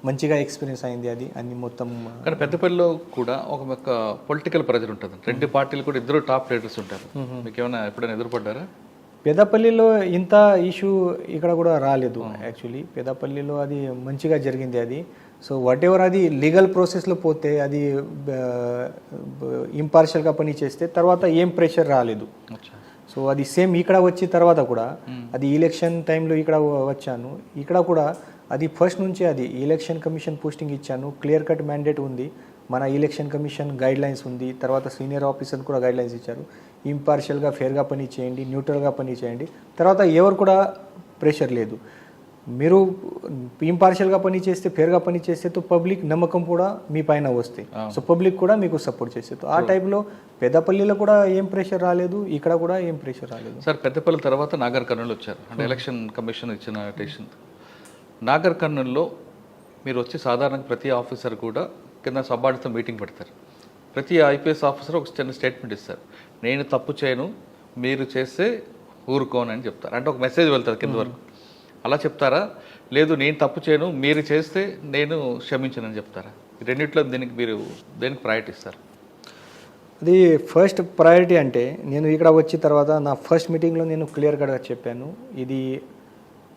మంచిగా ఎక్స్పీరియన్స్ అయింది అది అన్ని మొత్తం. కానీ పెద్దపల్లిలో కూడా ఒక పొలిటికల్ ప్రెజర్ ఉంటుంది. 2 పార్టీలు కూడా ఇద్దరు టాప్ లీడర్స్ ఉంటారు. మీకు ఏమైనా ఎప్పుడైనా ఎదురుపడ్డారా? పెద్దపల్లిలో ఇంత ఇష్యూ ఇక్కడ కూడా రాలేదు యాక్చువల్లీ. పెద్దపల్లిలో అది మంచిగా జరిగింది అది. సో వాట్ ఎవర్ అది లీగల్ ప్రాసెస్లో పోతే అది ఇంపార్షియల్గా పని చేస్తే తర్వాత ఏం ప్రెషర్ రాలేదు. సో అది సేమ్ ఇక్కడ వచ్చి తర్వాత కూడా అది ఎలక్షన్ టైంలో ఇక్కడ వచ్చాను, ఇక్కడ కూడా అది ఫస్ట్ నుంచి అది ఎలక్షన్ కమిషన్ పోస్టింగ్ ఇచ్చాను, క్లియర్ కట్ మ్యాండేట్ ఉంది, మన ఎలక్షన్ కమిషన్ గైడ్ లైన్స్ ఉంది, తర్వాత సీనియర్ ఆఫీసర్ కూడా గైడ్ లైన్స్ ఇచ్చారు, ఇంపార్షియల్గా ఫేర్గా పని చేయండి, న్యూట్రల్గా పని చేయండి. తర్వాత ఎవరు కూడా ప్రెషర్ లేదు. మీరు ఇంపార్షియల్గా పని చేస్తే, ఫేర్గా పని చేస్తే తో పబ్లిక్ నమ్మకం కూడా మీ పైన వస్తాయి. సో పబ్లిక్ కూడా మీకు సపోర్ట్ చేస్తే ఆ టైప్లో పెద్దపల్లిలో కూడా ఏం ప్రెషర్ రాలేదు, ఇక్కడ కూడా ఏం ప్రెషర్ రాలేదు. సార్ పెద్దపల్లి తర్వాత నాగర్ కర్నూలు వచ్చారు, అంటే ఎలక్షన్ కమిషన్ ఇచ్చిన డెసిషన్. నాగర్ కర్నూలులో మీరు వచ్చి సాధారణంగా ప్రతి ఆఫీసర్ కూడా కింద సబార్డితో మీటింగ్ పెడతారు. ప్రతి ఐపీఎస్ ఆఫీసర్ ఒక చిన్న స్టేట్మెంట్ ఇస్తారు, నేను తప్పు చేయను, మీరు చేస్తే ఊరుకోను అని చెప్తారు. అంటే ఒక మెసేజ్ వెళ్తుంది కింద వరకు. అలా చెప్తారా, లేదు నేను తప్పు చేయను, మీరు చేస్తే నేను క్షమించనని చెప్తారా? రెండిట్లో దీనికి మీరు దేనికి ప్రయారిటీ ఇస్తారు? అది ఫస్ట్ ప్రయారిటీ అంటే నేను ఇక్కడ వచ్చిన తర్వాత నా ఫస్ట్ మీటింగ్లో నేను క్లియర్ కట్గా చెప్పాను, ఇది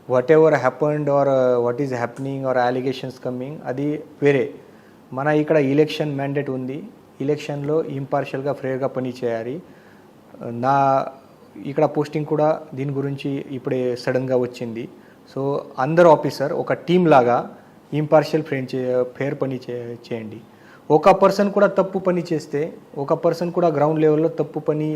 whatever happened or what is happening or allegations coming అది వేరే. మన ఇక్కడ ఎలక్షన్ మ్యాండేట్ ఉంది, ఎలక్షన్లో ఇంపార్షియల్గా ఫేర్గా పని చేయాలి. నా ఇక్కడ పోస్టింగ్ కూడా దీని గురించి ఇప్పుడే సడన్గా వచ్చింది. సో అందరు ఆఫీసర్ ఒక టీమ్ లాగా ఇంపార్షియల్ ఫేర్ పని చేయండి. ఒక పర్సన్ కూడా తప్పు పని చేస్తే, ఒక పర్సన్ కూడా గ్రౌండ్ లెవెల్లో తప్పు పని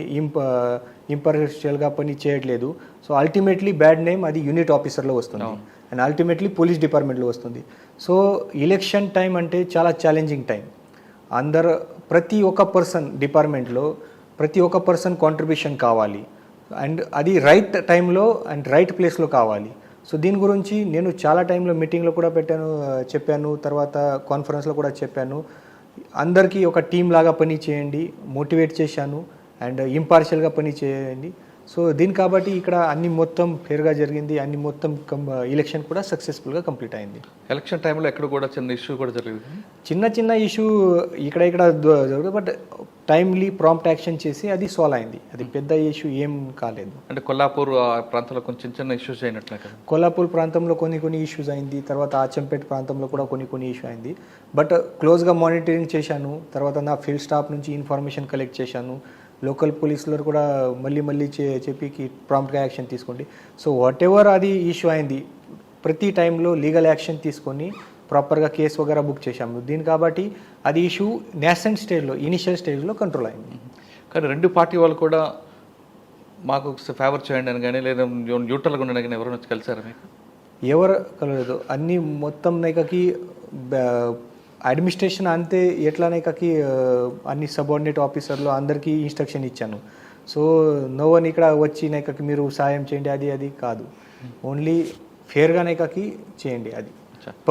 ఇంపార్షియల్గా పని చేయట్లేదు. సో అల్టిమేట్లీ బ్యాడ్ నేమ్ అది యూనిట్ ఆఫీసర్లో వస్తుంది అండ్ అల్టిమేట్లీ పోలీస్ డిపార్ట్మెంట్లో వస్తుంది. సో ఎలక్షన్ టైం అంటే చాలా ఛాలెంజింగ్ టైం. ప్రతి ఒక్క పర్సన్ డిపార్ట్మెంట్లో ప్రతి ఒక్క పర్సన్ కాంట్రిబ్యూషన్ కావాలి అండ్ అది రైట్ టైంలో అండ్ రైట్ ప్లేస్లో కావాలి. సో దీని గురించి నేను చాలా టైంలో మీటింగ్లో కూడా చెప్పాను, తర్వాత కాన్ఫరెన్స్లో కూడా చెప్పాను, అందరికీ ఒక టీం లాగా పని చేయండి, మోటివేట్ చేశాను అండ్ ఇంపార్షియల్గా పని చేయండి. సో దీని కాబట్టి ఇక్కడ అన్ని మొత్తం ఫేర్గా జరిగింది, అన్ని మొత్తం ఎలక్షన్ కూడా సక్సెస్ఫుల్గా కంప్లీట్ అయింది. ఎలక్షన్ టైంలో ఎక్కడ కూడా చిన్న ఇష్యూ కూడా జరిగింది, చిన్న ఇష్యూ ఇక్కడ జరుగుతుంది, బట్ టైమ్లీ ప్రాంప్ట్ యాక్షన్ చేసి అది సాల్వ్ అయింది. అది పెద్ద ఇష్యూ ఏం కాలేదు. అంటే కొల్లాపూర్ ప్రాంతంలో కొంచెం చిన్న ఇష్యూస్ అయినట్లే కదా? కొల్లాపూర్ ప్రాంతంలో కొన్ని ఇష్యూస్ అయింది, తర్వాత ఆచంపేట ప్రాంతంలో కూడా కొన్ని ఇష్యూ అయింది. బట్ క్లోజ్గా మానిటరింగ్ చేశాను, తర్వాత నా ఫీల్డ్ స్టాఫ్ నుంచి ఇన్ఫర్మేషన్ కలెక్ట్ చేశాను, లోకల్ పోలీసులు కూడా మళ్ళీ చెప్పి ప్రాంప్ట్గా యాక్షన్ తీసుకోండి. సో వాట్ ఎవర్ అది ఇష్యూ అయింది ప్రతి టైంలో లీగల్ యాక్షన్ తీసుకొని ప్రాపర్గా కేసు వగేరా బుక్ చేశాము. దీని కాబట్టి అది ఇష్యూ నేషనల్ స్టేజ్లో ఇనిషియల్ స్టేజ్లో కంట్రోల్ అయింది. కానీ రెండు పార్టీ వాళ్ళు కూడా మాకు ఫేవర్ చేయండి అని కానీ లేదా న్యూట్రల్గా ఉండని కానీ ఎవరు వచ్చి కలిసారా మీకు? ఎవరు కలలేదు. అన్నీ మొత్తం నైకకి అడ్మినిస్ట్రేషన్ అంతే ఎట్లా నైకకి అన్ని సబార్డినేట్ ఆఫీసర్లు అందరికీ ఇన్స్ట్రక్షన్ ఇచ్చాను. సో నో వన్ ఇక్కడ వచ్చి నైకకి మీరు సాయం చేయండి అది కాదు, ఓన్లీ ఫేర్గా నైకకి చేయండి. అది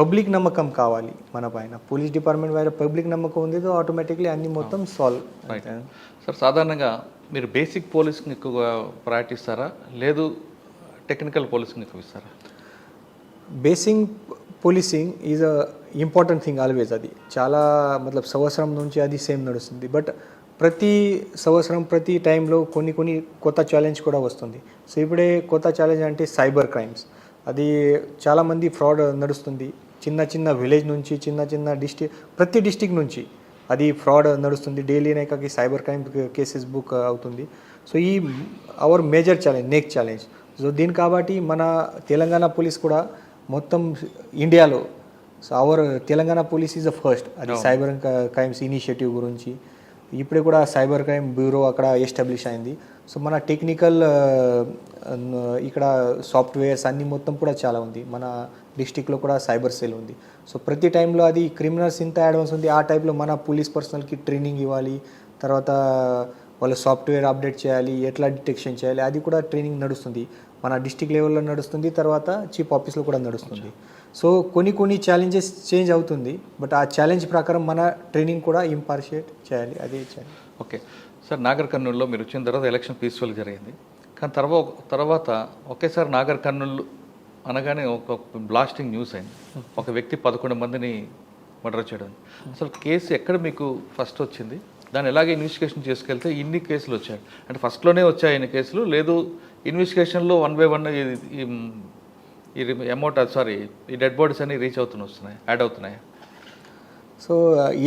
పబ్లిక్ నమ్మకం కావాలి మన పైన, పోలీస్ డిపార్ట్మెంట్ పైన పబ్లిక్ నమ్మకం ఉంది, ఆటోమేటిక్లీ అన్ని మొత్తం సాల్వ్. సార్ సాధారణంగా మీరు బేసిక్ పోలీసింగ్ ఎక్కువగా ప్రయారిటీ ఇస్తారా, లేదు టెక్నికల్ పోలీసింగ్ ఎక్కువ ఇస్తారా? Basic policing is a important thing always. అది చాలా సంవత్సరం నుంచి అది సేమ్ నడుస్తుంది. బట్ ప్రతి సంవత్సరం ప్రతి టైంలో కొన్ని కొత్త ఛాలెంజ్ కూడా వస్తుంది. సో ఇప్పుడే కొత్త ఛాలెంజ్ అంటే సైబర్ క్రైమ్స్. అది చాలామంది ఫ్రాడ్ నడుస్తుంది, చిన్న విలేజ్ నుంచి చిన్న ప్రతి డిస్టిక్ నుంచి అది ఫ్రాడ్ నడుస్తుంది. డైలీ నైకాకి సైబర్ క్రైమ్ కేసెస్ బుక్ అవుతుంది. సో ఈ our major challenge next challenge. So దీని కాబట్టి మన తెలంగాణ పోలీస్ కూడా మొత్తం ఇండియాలో, so our Telangana police is the first అది సైబర్ క్రైమ్స్ ఇనిషియేటివ్ గురించి. ఇప్పుడే కూడా సైబర్ క్రైమ్ బ్యూరో అక్కడ ఎస్టాబ్లిష్ అయింది. సో మన టెక్నికల్ ఇక్కడ సాఫ్ట్వేర్స్ అన్ని మొత్తం కూడా చాలా ఉంది. మన డిస్టిక్లో కూడా సైబర్ సెల్ ఉంది. సో ప్రతి టైంలో అది క్రిమినల్స్ ఇంత అడ్వాన్స్ ఉంది, ఆ టైప్లో మన పోలీస్ పర్సనల్కి ట్రైనింగ్ ఇవ్వాలి, తర్వాత వాళ్ళు సాఫ్ట్వేర్ అప్డేట్ చేయాలి, ఎట్లా డిటెక్షన్ చేయాలి, అది కూడా ట్రైనింగ్ నడుస్తుంది. మన డిస్టిక్ లెవెల్లో నడుస్తుంది, తర్వాత చీఫ్ ఆఫీస్లో కూడా నడుస్తుంది. సో కొన్ని ఛాలెంజెస్ చేంజ్ అవుతుంది, బట్ ఆ ఛాలెంజ్ ప్రకారం మన ట్రైనింగ్ కూడా ఇంపార్షియేట్ చేయాలి, అదే చేయాలి. ఓకే సార్, నాగర్ కర్నూలులో మీరు వచ్చిన తర్వాత ఎలక్షన్ పీస్ఫుల్ జరిగింది. కానీ తర్వాత ఒకేసారి నాగర్ కర్నూలు అనగానే ఒక బ్లాస్టింగ్ న్యూస్ అయింది. ఒక వ్యక్తి 11 మందిని మర్డర్ చేయడం. అసలు కేసు ఎక్కడ మీకు ఫస్ట్ వచ్చింది, దాన్ని ఎలాగే ఇన్వెస్టిగేషన్ చేసుకెళ్తే ఇన్ని కేసులు వచ్చాయి అంటే ఫస్ట్లోనే వచ్చాయి ఇన్ని కేసులు లేదు ఇన్వెస్టిగేషన్లో 1 by 1 ఈ అమౌంట్ ఈ డెడ్ బాడీస్ అన్ని రీచ్ వస్తున్నాయి యాడ్ అవుతున్నాయి. సో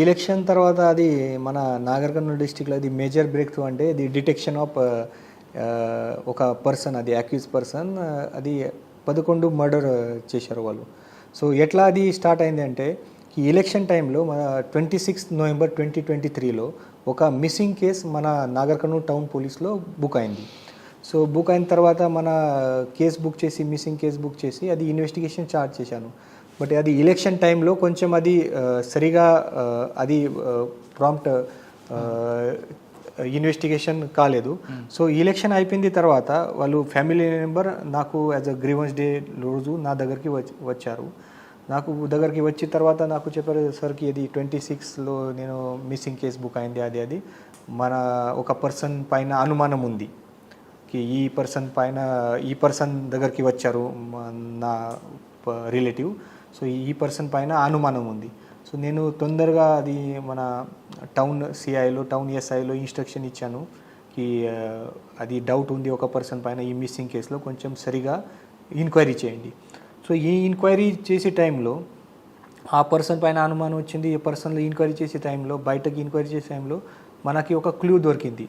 ఎలక్షన్ తర్వాత అది మన నాగర్ కర్నూలు డిస్టిక్లో అది మేజర్ బ్రేక్ త్రూ అంటే ఇది డిటెక్షన్ ఆఫ్ ఒక పర్సన్, అది అక్యూజ్ పర్సన్, అది 11 మర్డర్ చేశారు వాళ్ళు. సో ఎట్లా అది స్టార్ట్ అయింది అంటే ఈ ఎలక్షన్ టైంలో మన 26 నవంబర్ 2023లో ఒక మిస్సింగ్ కేస్ మన నాగర్ కర్నూలు టౌన్ పోలీస్లో బుక్ అయింది. సో బుక్ అయిన తర్వాత మన కేసు బుక్ చేసి మిస్సింగ్ కేసు బుక్ చేసి అది ఇన్వెస్టిగేషన్ స్టార్ట్ చేశాను. బట్ అది ఎలక్షన్ టైంలో కొంచెం అది సరిగా అది ప్రాంప్ట్ ఇన్వెస్టిగేషన్ కాలేదు. సో ఎలక్షన్ అయిపోయింది తర్వాత వాళ్ళు ఫ్యామిలీ మెంబర్ నాకు యాజ్ అ గ్రీవెన్స్ డే రోజు నా దగ్గరికి వచ్చారు. నాకు దగ్గరికి వచ్చిన తర్వాత నాకు చెప్పారు, సార్కి అది 26లో నేను మిస్సింగ్ కేసు బుక్ అయింది, అది మన ఒక పర్సన్ పైన అనుమానం ఉంది ఈ పర్సన్ దగ్గరికి వచ్చారు నా రిలేటివ్. సో ఈ పర్సన్ పైన అనుమానం ఉంది. సో నేను తొందరగా అది మన టౌన్ సిఐలో టౌన్ ఎస్ఐలో ఇన్స్ట్రక్షన్ ఇచ్చాను కి అది డౌట్ ఉంది ఒక పర్సన్ పైన ఈ మిస్సింగ్ కేసులో కొంచెం సరిగా ఎంక్వైరీ చేయండి. సో ఈ ఎంక్వైరీ చేసే టైంలో ఆ పర్సన్ పైన అనుమానం వచ్చింది. ఈ పర్సన్లో ఎంక్వైరీ చేసే టైంలో బయటకి ఎంక్వైరీ చేసే టైంలో మనకి ఒక క్లూ దొరికింది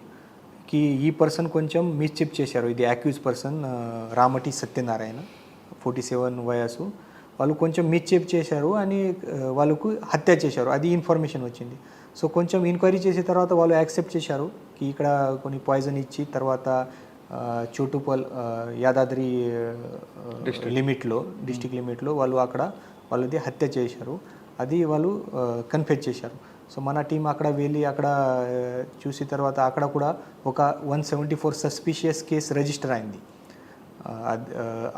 కి ఈ పర్సన్ కొంచెం మిస్చిప్ చేశారు. ఇది అక్యూజ్ పర్సన్ రామటి సత్యనారాయణ 47 వయసు. వాళ్ళు కొంచెం మిస్చిప్ చేశారు అని వాళ్ళకు హత్య చేశారు, అది ఇన్ఫర్మేషన్ వచ్చింది. సో కొంచెం ఎంక్వైరీ చేసిన తర్వాత వాళ్ళు యాక్సెప్ట్ చేశారు కి ఇక్కడ కొన్ని పాయిజన్ ఇచ్చి తర్వాత చోటుపల్ యాదాద్రి డిస్టిక్ లిమిట్లో వాళ్ళు అక్కడ వాళ్ళది హత్య చేశారు, అది వాళ్ళు కన్ఫెస్ చేశారు. సో మన టీం అక్కడ వెళ్ళి అక్కడ చూసిన తర్వాత అక్కడ కూడా ఒక 174 సస్పిషియస్ కేసు రిజిస్టర్ అయింది,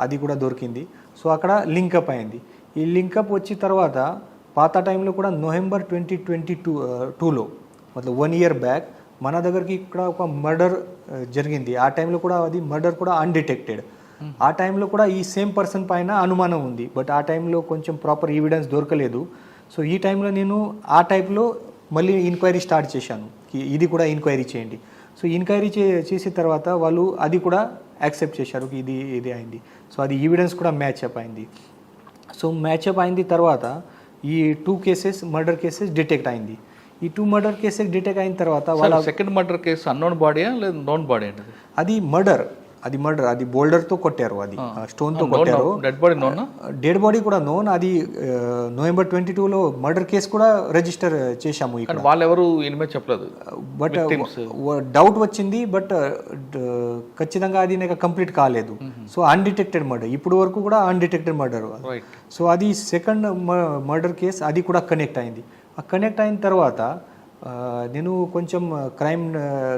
అది కూడా దొరికింది. సో అక్కడ లింకప్ అయింది. ఈ లింకప్ వచ్చిన తర్వాత పాత టైంలో కూడా నవంబర్ 2022లో మతలబ్ 1 year బ్యాక్ మన దగ్గరికి ఇక్కడ ఒక మర్డర్ జరిగింది. ఆ టైంలో కూడా అది మర్డర్ కూడా అన్డిటెక్టెడ్. ఆ టైంలో కూడా ఈ సేమ్ పర్సన్ పైన అనుమానం ఉంది, బట్ ఆ టైంలో కొంచెం ప్రాపర్ ఎవిడెన్స్ దొరకలేదు. సో ఈ టైంలో నేను ఆ టైప్లో మళ్ళీ ఎంక్వైరీ స్టార్ట్ చేశాను ఇది కూడా ఎంక్వైరీ చేయండి. సో ఎంక్వైరీ చేసిన తర్వాత వాళ్ళు అది కూడా యాక్సెప్ట్ చేశారు ఇది అయింది. సో అది ఎవిడెన్స్ కూడా మ్యాచ్అప్ అయింది. సో మ్యాచ్అప్ అయింది తర్వాత ఈ 2 కేసెస్ మర్డర్ కేసెస్ డిటెక్ట్ అయింది. ఈ 2 మర్డర్ కేసెస్ డిటెక్ట్ అయిన తర్వాత వాళ్ళ సెకండ్ మర్డర్ కేసు అన్నోన్ బాడీయా లేదా నోన్ బాడీ అంటే అది మర్డర్ అది బోల్డర్తో కొట్టారు, అది స్టోన్తో కొట్టారు. డెడ్ బాడీ కూడా నోన్. అది నవంబర్ 22లో మర్డర్ కేసు కూడా రిజిస్టర్ చేశాము ఇక్కడ. వాళ్ళు ఎవరు ఇనిమే చెప్పలేదు, బట్ డౌట్ వచ్చింది, బట్ ఖచ్చితంగా అది నాకు కంప్లీట్ కాలేదు. సో అన్డిటెక్టెడ్ మర్డర్, ఇప్పుడు వరకు కూడా అన్డిటెక్టెడ్ మర్డర్. సో అది సెకండ్ మర్డర్ కేసు, అది కూడా కనెక్ట్ అయింది. ఆ కనెక్ట్ అయిన తర్వాత నేను కొంచెం క్రైమ్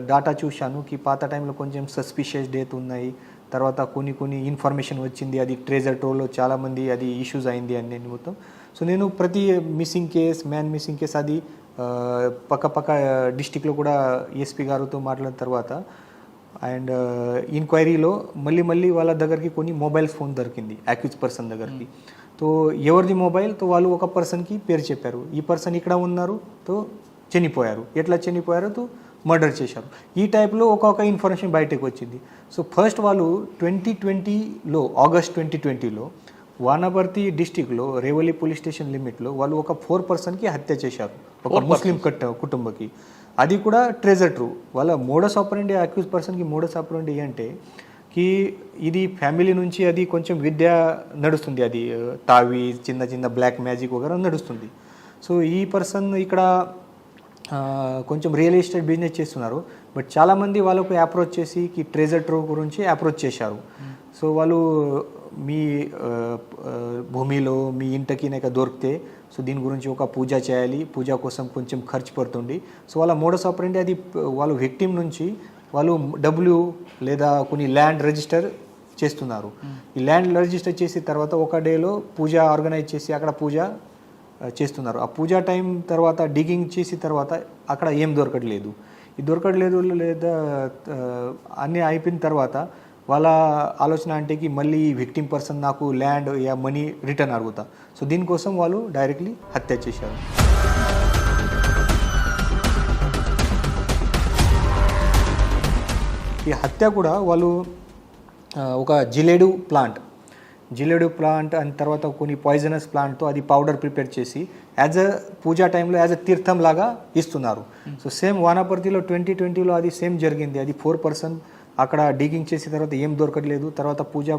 డాటా చూశాను కి పాత టైంలో కొంచెం సస్పిషియస్ డెత్ ఉన్నాయి, తర్వాత కొన్ని ఇన్ఫర్మేషన్ వచ్చింది, అది ట్రెజర్ ట్రోల్లో చాలామంది అది ఇష్యూస్ అయింది అని నేను మొత్తం. సో నేను ప్రతి మిస్సింగ్ కేస్ అది పక్క డిస్టిక్లో కూడా ఎస్పీ గారితో మాట్లాడిన తర్వాత అండ్ ఎంక్వైరీలో మళ్ళీ వాళ్ళ దగ్గరికి కొన్ని మొబైల్ ఫోన్ దొరికింది అక్యూజ్ పర్సన్ దగ్గరికి. తో ఎవరిది మొబైల్, తో వాళ్ళు ఒక పర్సన్కి పేరు చెప్పారు, ఈ పర్సన్ ఇక్కడ ఉన్నారు, తో చనిపోయారు, ఎట్లా చనిపోయారు, తో మర్డర్ చేశారు. ఈ టైప్లో ఒక్కొక్క ఇన్ఫర్మేషన్ బయటకు వచ్చింది. సో ఫస్ట్ వాళ్ళు 2020లో ఆగస్ట్ 2020లో వానపర్తి డిస్టిక్లో రేవలి పోలీస్ స్టేషన్ లిమిట్లో వాళ్ళు ఒక 4 పర్సన్కి హత్య చేశారు, ఒక ముస్లిం కుటుంబకి. అది కూడా ట్రెజర్ ట్రూ. వాళ్ళ మోడస్ ఆపరెండి అక్యూజ్ పర్సన్కి మోడస్ ఆపరెండి అంటే కి ఇది ఫ్యామిలీ నుంచి అది కొంచెం విద్య నడుస్తుంది, అది తావి చిన్న బ్లాక్ మ్యాజిక్ వగేరా నడుస్తుంది. సో ఈ పర్సన్ ఇక్కడ కొంచెం రియల్ ఎస్టేట్ బిజినెస్ చేస్తున్నారు, బట్ చాలామంది వాళ్ళకు అప్రోచ్ చేసి ట్రెజర్ ట్రూవ్ గురించి అప్రోచ్ చేశారు. సో వాళ్ళు మీ భూమిలో మీ ఇంటికి నాకు దొరికితే సో దీని గురించి ఒక పూజ చేయాలి, పూజ కోసం కొంచెం ఖర్చు పడుతుంది. సో వాళ్ళ మోడస్ ఆపరెండి అది వాళ్ళు విక్టిమ్ నుంచి వాళ్ళు డబ్బులు లేదా కొన్ని ల్యాండ్ రిజిస్టర్ చేస్తున్నారు. ఈ ల్యాండ్ రిజిస్టర్ చేసిన తర్వాత ఒక డేలో పూజ ఆర్గనైజ్ చేసి అక్కడ పూజ చేస్తున్నారు. ఆ పూజా టైం తర్వాత డిగింగ్ చేసిన తర్వాత అక్కడ ఏం దొరకట్లేదు లేదా అన్నీ అయిపోయిన తర్వాత వాళ్ళ ఆలోచన అంటే మళ్ళీ విక్టిమ్ పర్సన్ నాకు ల్యాండ్ యా మనీ రిటర్న్ అడుగుతా. సో దీనికోసం వాళ్ళు డైరెక్ట్లీ హత్య చేశారు. ఈ హత్య కూడా వాళ్ళు ఒక జిలేడు ప్లాంట్ అండ్ తర్వాత కొన్ని పాయిజనస్ ప్లాంట్తో అది పౌడర్ ప్రిపేర్ చేసి యాజ్ అ పూజా టైంలో యాజ్ అ తీర్థం లాగా ఇస్తున్నారు. సో సేమ్ వానపర్తిలో 2020లో అది సేమ్ జరిగింది. అది 4 అక్కడ డిగింగ్ చేసిన తర్వాత ఏం దొరకట్లేదు. తర్వాత పూజ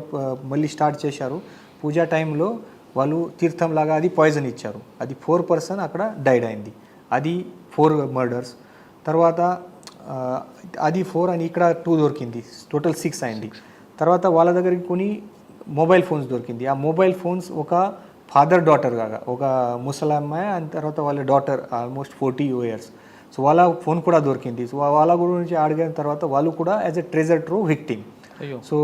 మళ్ళీ స్టార్ట్ చేశారు. పూజా టైంలో వాళ్ళు తీర్థం లాగా అది పాయిజన్ ఇచ్చారు. అది 4 అక్కడ డైడ్ అయింది. అది 4 మర్డర్స్. తర్వాత అది 4 అని ఇక్కడ 2 దొరికింది. టోటల్ 6 అయింది. తర్వాత వాళ్ళ దగ్గరికి కొన్ని మొబైల్ ఫోన్స్ దొరికింది. ఆ మొబైల్ ఫోన్స్ ఒక ఫాదర్ డాటర్ కాగా ఒక ముసలమ్మాయి అండ్ తర్వాత వాళ్ళ డాటర్ ఆల్మోస్ట్ 40 years. సో వాళ్ళ ఫోన్ కూడా దొరికింది. సో వాళ్ళ గురించి అడిగిన తర్వాత వాళ్ళు కూడా as a treasure true victim. So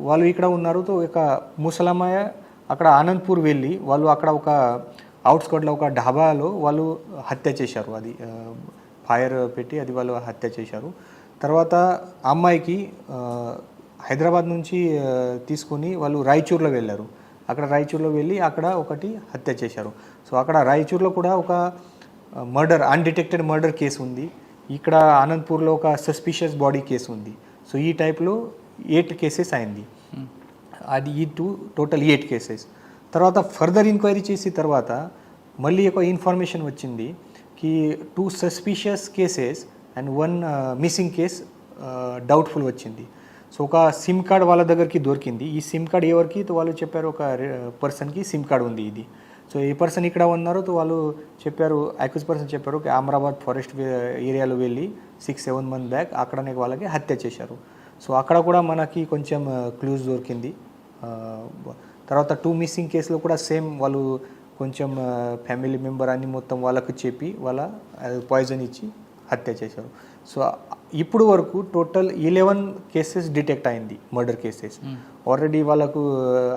వాళ్ళు ఇక్కడ ఉన్నారు. సో ఒక ముసలమ్మాయ అక్కడ ఆనంద్పూర్ వెళ్ళి వాళ్ళు అక్కడ ఒక అవుట్స్కట్లో ఒక ఢాబాలో వాళ్ళు హత్య చేశారు. అది ఫైర్ పెట్టి అది వాళ్ళు హత్య చేశారు. తర్వాత అమ్మాయికి హైదరాబాద్ నుంచి తీసుకుని వాళ్ళు రాయచూర్లో వెళ్ళారు. అక్కడ రాయచూర్లో వెళ్ళి అక్కడ ఒకటి హత్య చేశారు. సో అక్కడ రాయచూర్లో కూడా ఒక అన్డిటెక్టెడ్ మర్డర్ కేసు ఉంది. ఇక్కడ ఆనంద్పూర్లో ఒక సస్పిషియస్ బాడీ కేసు ఉంది. సో ఈ టైప్లో 8 కేసెస్ అయింది. అది ఈ టోటల్ 8 కేసెస్. తర్వాత ఫర్దర్ ఎంక్వైరీ చేసిన తర్వాత మళ్ళీ ఒక ఇన్ఫర్మేషన్ వచ్చింది కి 2 suspicious cases and 1 missing case doubtful వచ్చింది. సో ఒక సిమ్ కార్డ్ వాళ్ళ దగ్గరికి దొరికింది. ఈ సిమ్ కార్డ్ ఎవరికి వాళ్ళు చెప్పారు ఒక పర్సన్కి సిమ్ కార్డ్ ఉంది ఇది. సో ఈ పర్సన్ ఇక్కడ ఉన్నారు. సో వాళ్ళు చెప్పారు అక్యూజ్ పర్సన్ చెప్పారు అమరాబాద్ ఫారెస్ట్ ఏరియాలో వెళ్ళి 6-7 months బ్యాక్ అక్కడనే వాళ్ళకి హత్య చేశారు. సో అక్కడ కూడా మనకి కొంచెం క్లూజ్ దొరికింది. తర్వాత 2 మిస్సింగ్ కేసులో కూడా సేమ్ వాళ్ళు కొంచెం ఫ్యామిలీ మెంబర్ అని మొత్తం వాళ్ళకు చెప్పి వాళ్ళ పాయిజన్ ఇచ్చి హత్య చేశారు. సో ఇప్పుడు వరకు టోటల్ 11 కేసెస్ డిటెక్ట్ అయింది మర్డర్ కేసెస్. ఆల్రెడీ వాళ్ళకు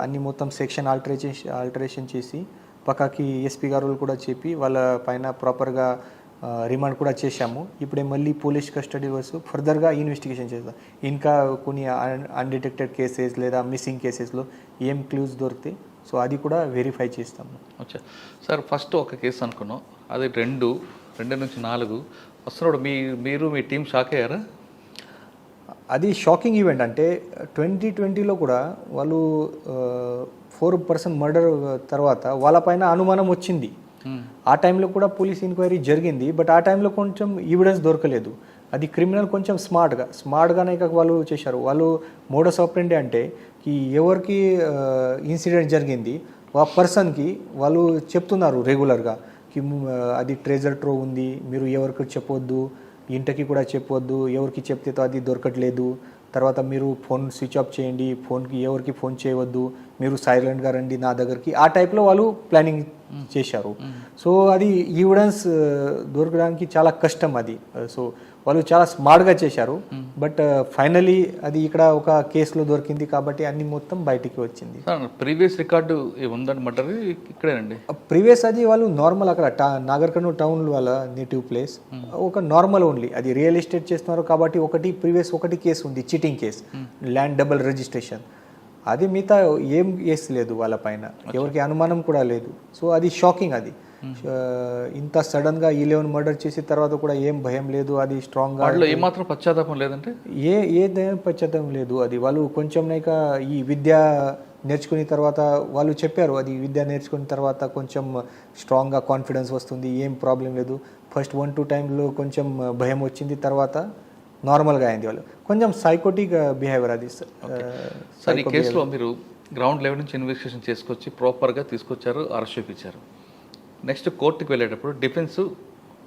అన్ని మొత్తం సెక్షన్ ఆల్టరేషన్ చేసి పక్కకి ఎస్పీ గారు కూడా చెప్పి వాళ్ళ పైన ప్రాపర్గా రిమాండ్ కూడా చేశాము. ఇప్పుడే మళ్ళీ పోలీస్ కస్టడీ వస్తూ ఫర్దర్గా ఇన్వెస్టిగేషన్ చేస్తాం. ఇంకా కొన్ని అన్డిటెక్టెడ్ కేసెస్ లేదా మిస్సింగ్ కేసెస్లో ఏం క్లూస్ దొరికితే సో అది కూడా వెరిఫై చేస్తాము. అచ్చా సార్, ఫస్ట్ ఒక కేసు అనుకున్నాం, అది 2 నుంచి 4 వస్తున్నప్పుడు మీరు మీ టీం షాక్ అయ్యారా? అది షాకింగ్ ఈవెంట్. అంటే 2020లో కూడా వాళ్ళు 4 మర్డర్ తర్వాత వాళ్ళపైన అనుమానం వచ్చింది. ఆ టైంలో కూడా పోలీస్ ఎంక్వైరీ జరిగింది. బట్ ఆ టైంలో కొంచెం ఎవిడెన్స్ దొరకలేదు. అది క్రిమినల్ కొంచెం స్మార్ట్గానే వాళ్ళు చేశారు. వాళ్ళు మోడస్ ఆపరెండి అంటే ఎవరికి ఇన్సిడెంట్ జరిగింది ఆ పర్సన్కి వాళ్ళు చెప్తున్నారు రెగ్యులర్గా అది ట్రెజర్ ట్రోవ్ ఉంది, మీరు ఎవరికి చెప్పొద్దు, ఇంటికి కూడా చెప్పొద్దు, ఎవరికి చెప్తే అది దొరకట్లేదు, తర్వాత మీరు ఫోన్ స్విచ్ ఆఫ్ చేయండి, ఫోన్కి ఎవరికి ఫోన్ చేయవద్దు, మీరు సైలెంట్గా రండి నా దగ్గరికి, ఆ టైప్లో వాళ్ళు ప్లానింగ్ చేశారు. సో అది ఎవిడెన్స్ దొరకడానికి చాలా కష్టం అది. సో వాళ్ళు చాలా స్మార్ట్గా చేశారు. బట్ ఫైనలీ అది ఇక్కడ ఒక కేసులో దొరికింది కాబట్టి అన్ని మొత్తం బయటికి వచ్చింది. ప్రీవియస్ రికార్డు ఉందని మర్డర్ ఇక్కడేనండి. ప్రీవియస్ అది వాళ్ళు నార్మల్ అక్కడ నాగర్ కర్నూల్ టౌన్ వాళ్ళ నేటివ్ ప్లేస్ ఒక నార్మల్ ఓన్లీ అది రియల్ ఎస్టేట్ చేస్తున్నారు కాబట్టి ప్రీవియస్ ఒకటి కేసు ఉంది, cheating case, land double registration. అది మిగతా ఏం కేసు లేదు వాళ్ళ పైన, ఎవరికి అనుమానం కూడా లేదు. సో అది షాకింగ్. అది ఇంత సడన్ గా 11 మర్డర్ చేసిన తర్వాత కూడా ఏం భయం లేదు. అది స్ట్రాంగ్ గా ఏమాత్రం పశ్చాత్తాపం లేదంటే ఏ పశ్చాత్తాపం లేదు. అది వాళ్ళు కొంచెం ఈ విద్య నేర్చుకున్న తర్వాత వాళ్ళు చెప్పారు, అది విద్య నేర్చుకున్న తర్వాత కొంచెం స్ట్రాంగ్గా కాన్ఫిడెన్స్ వస్తుంది, ఏం ప్రాబ్లం లేదు. ఫస్ట్ 1-2 టైంలో కొంచెం భయం వచ్చింది, తర్వాత నార్మల్గా అయింది. వాళ్ళు కొంచెం సైకోటిక్ బిహేవియర్ అది. సార్ ఈ కేసులో మీరు గ్రౌండ్ లెవెల్ నుంచి ఇన్వెస్టిగేషన్ చేసుకొచ్చి ప్రాపర్గా తీసుకొచ్చారు, అరెస్ట్ చేయించారు. నెక్స్ట్ కోర్టుకి వెళ్ళేటప్పుడు డిఫెన్స్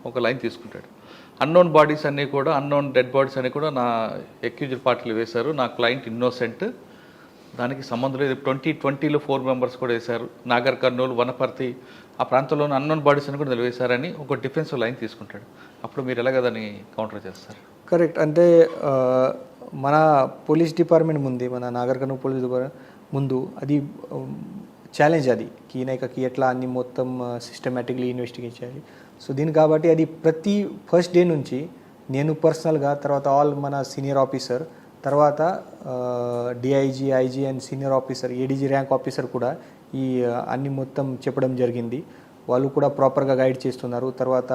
ఒక లైన్ తీసుకుంటాడు, అన్నోన్ బాడీస్ అన్నీ కూడా అన్నోన్ డెడ్ బాడీస్ అన్నీ కూడా నా అక్యూజ్డ్ పార్టీలు వేశారు, నా క్లయింట్ ఇన్నోసెంట్, దానికి సంబంధం లేదు. 2020లో 4 members కూడా వేశారు, నాగర్ కర్నూలు, వనపర్తి ఆ ప్రాంతంలోని అన్నోన్ బాడీస్ అని కూడా నిలవేశారని ఒక డిఫెన్స్ లైన్ తీసుకుంటాడు. అప్పుడు మీరు ఎలాగ దాన్ని కౌంటర్ చేస్తారు? కరెక్ట్. అంటే మన పోలీస్ డిపార్ట్మెంట్ ముందు, మన నాగర్ కర్నూలు పోలీస్ డిపార్ట్మెంట్ ముందు అది ఛాలెంజ్, అది ఈయనకి ఎట్లా అన్ని మొత్తం సిస్టమేటిక్లీ ఇన్వెస్టిగేట్ చేయాలి. సో దీని కాబట్టి అది ప్రతి ఫస్ట్ డే నుంచి నేను పర్సనల్గా, తర్వాత ఆల్ మన సీనియర్ ఆఫీసర్, తర్వాత DIG, IG and senior officer, ADG rank officer కూడా ఈ అన్ని మొత్తం చెప్పడం జరిగింది. వాళ్ళు కూడా ప్రాపర్గా గైడ్ చేస్తున్నారు. తర్వాత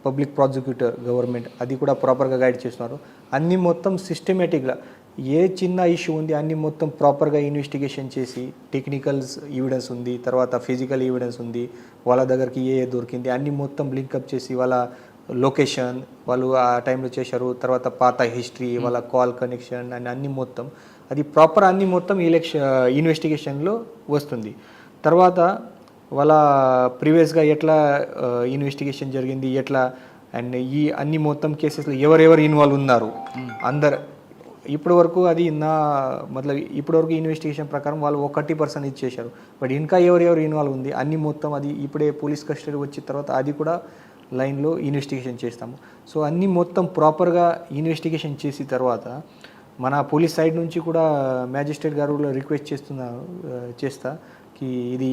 పబ్లిక్ ప్రాసిక్యూటర్ గవర్నమెంట్ అది కూడా ప్రాపర్గా గైడ్ చేస్తున్నారు. అన్నీ మొత్తం సిస్టమేటిక్గా ఏ చిన్న ఇష్యూ ఉంది అన్నీ మొత్తం ప్రాపర్గా ఇన్వెస్టిగేషన్ చేసి టెక్నికల్స్ ఎవిడెన్స్ ఉంది, తర్వాత ఫిజికల్ ఎవిడెన్స్ ఉంది, వాళ్ళ దగ్గరికి ఏ దొరికింది అన్నీ మొత్తం లింకప్ చేసి వాళ్ళ లొకేషన్ వాళ్ళు ఆ టైంలో చేశారు, తర్వాత పాత హిస్టరీ వాళ్ళ కాల్ కనెక్షన్ అండ్ అన్నీ మొత్తం అది ప్రాపర్ అన్నీ మొత్తం ఇన్వెస్టిగేషన్లో వస్తుంది. తర్వాత వాళ్ళ ప్రీవియస్గా ఎట్లా ఇన్వెస్టిగేషన్ జరిగింది ఎట్లా అండ్ ఈ అన్ని మొత్తం కేసెస్లో ఎవరెవరు ఇన్వాల్వ్ ఉన్నారు అందరు ఇప్పటి వరకు అది ఇప్పటి వరకు ఇన్వెస్టిగేషన్ ప్రకారం వాళ్ళు 1% ఇచ్చేశారు. బట్ ఇంకా ఎవరెవరు ఇన్వాల్వ్ ఉంది అన్ని మొత్తం అది ఇప్పుడే పోలీస్ కస్టడీ వచ్చిన తర్వాత అది కూడా లైన్లో ఇన్వెస్టిగేషన్ చేస్తాము. సో అన్నీ మొత్తం ప్రాపర్గా ఇన్వెస్టిగేషన్ చేసిన తర్వాత మన పోలీస్ సైడ్ నుంచి కూడా మ్యాజిస్ట్రేట్ గారు రిక్వెస్ట్ చేస్తా కి ఇది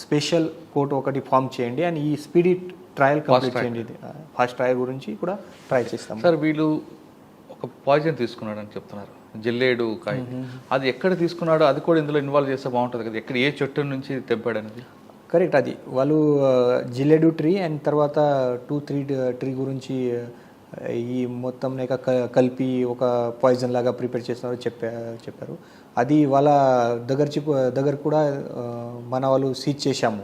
స్పెషల్ కోర్ట్ ఒకటి ఫామ్ చేయండి అండ్ ఈ స్పీడీ ట్రయల్ కంప్లీట్ చేయండి. ఇది ఫాస్ట్ ట్రయల్ గురించి కూడా ట్రై చేస్తాం. సార్ వీళ్ళు ఒక పాయిజన్ తీసుకున్నాడు అని చెప్తున్నారు, జిల్లేడు కాయ, అది ఎక్కడ తీసుకున్నాడో అది కూడా ఇందులో ఇన్వాల్వ్ చేస్తే బాగుంటుంది కదా, ఎక్కడ ఏ చెట్టు నుంచి తెంపాడు అనేది. కరెక్ట్, అది వాళ్ళు జిల్లేడు ట్రీ అండ్ తర్వాత 2-3 ట్రీ గురించి ఈ మొత్తం కలిపి ఒక పాయిజన్ లాగా ప్రిపేర్ చేస్తున్నారు చెప్పారు. అది వాళ్ళ దగ్గర కూడా మన వాళ్ళు సీజ్ చేశాము,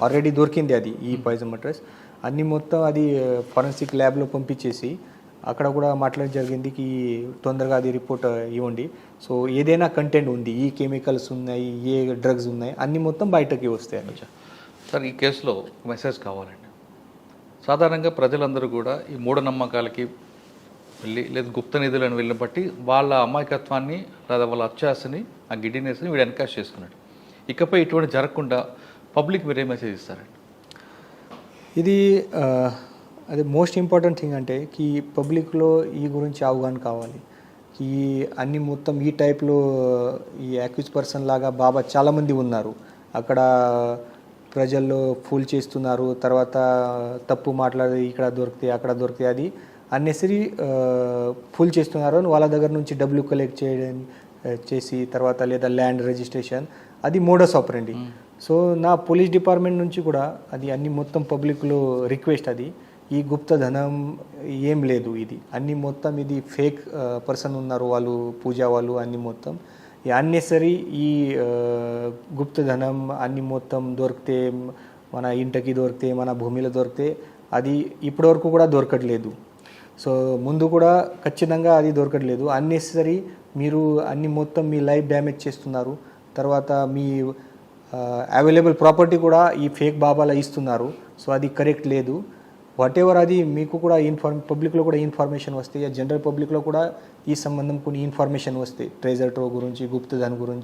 ఆల్రెడీ దొరికింది అది ఈ పాయిజన్ మటర్స్ అన్నీ మొత్తం అది ఫారెన్సిక్ ల్యాబ్లో పంపించేసి అక్కడ కూడా మాట్లాడడం జరిగింది కి తొందరగా అది రిపోర్ట్ ఇవ్వండి. సో ఏదైనా కంటెంట్ ఉంది, ఈ కెమికల్స్ ఉన్నాయి, ఏ డ్రగ్స్ ఉన్నాయి అన్నీ మొత్తం బయటకి వస్తాయి. సార్ ఈ కేసులో మెసేజ్ కావాలండి. సాధారణంగా ప్రజలందరూ కూడా ఈ మూఢనమ్మకాలకి వెళ్ళి లేదా గుప్త నిధులను వెళ్ళిన బట్టి వాళ్ళ అమాయకత్వాన్ని లేదా వాళ్ళ అత్యాశని ఆ గిడ్డినెస్ని వీడు ఎన్కాష్ చేసుకున్నాడు. ఇకపై ఇటువంటి జరగకుండా పబ్లిక్ మీరే మెసేజ్ ఇస్తారండి? ఇది అది మోస్ట్ ఇంపార్టెంట్ థింగ్ అంటే కి పబ్లిక్లో ఈ గురించి అవగాహన కావాలి. ఈ అన్ని మొత్తం ఈ టైప్లో ఈ యాక్యూజ్ పర్సన్ లాగా బాబా చాలామంది ఉన్నారు, అక్కడ ప్రజల్లో ఫూల్ చేస్తున్నారు, తర్వాత తప్పు మాట్లాడి ఇక్కడ దొరికితే అక్కడ దొరికితే అది అన్నెసరీ ఫుల్ చేస్తున్నారు అని వాళ్ళ దగ్గర నుంచి డబ్బులు కలెక్ట్ చేసి తర్వాత లేదా ల్యాండ్ రిజిస్ట్రేషన్ అది మోడస్ ఆపరెండి. సో నా పోలీస్ డిపార్ట్మెంట్ నుంచి కూడా అది అన్ని మొత్తం పబ్లిక్లో రిక్వెస్ట్, అది ఈ గుప్తధనం ఏం లేదు, ఇది అన్ని మొత్తం ఇది ఫేక్ పర్సన్ ఉన్నారు వాళ్ళు పూజా వాళ్ళు అన్ని మొత్తం ఈ అన్నెసరీ ఈ గుప్తధనం అన్ని మొత్తం దొరికితే మన ఇంటికి దొరికితే మన భూమిలో దొరికితే అది ఇప్పటివరకు కూడా దొరకట్లేదు. సో ముందు కూడా ఖచ్చితంగా అది దొరకట్లేదు. అన్నెసరీ మీరు అన్ని మొత్తం మీ లైఫ్ డ్యామేజ్ చేస్తున్నారు, తర్వాత మీ అవైలబుల్ ప్రాపర్టీ కూడా ఈ ఫేక్ బాబాలా ఇస్తున్నారు. సో అది కరెక్ట్ లేదు. వాట్ ఎవర్ అది మీకు కూడా పబ్లిక్లో కూడా ఇన్ఫర్మేషన్ వస్తే, జనరల్ పబ్లిక్లో కూడా ఈ సంబంధం కొన్ని ఇన్ఫర్మేషన్ వస్తే ట్రెజర్ ట్రో గురించి గుప్తధన్ గురించి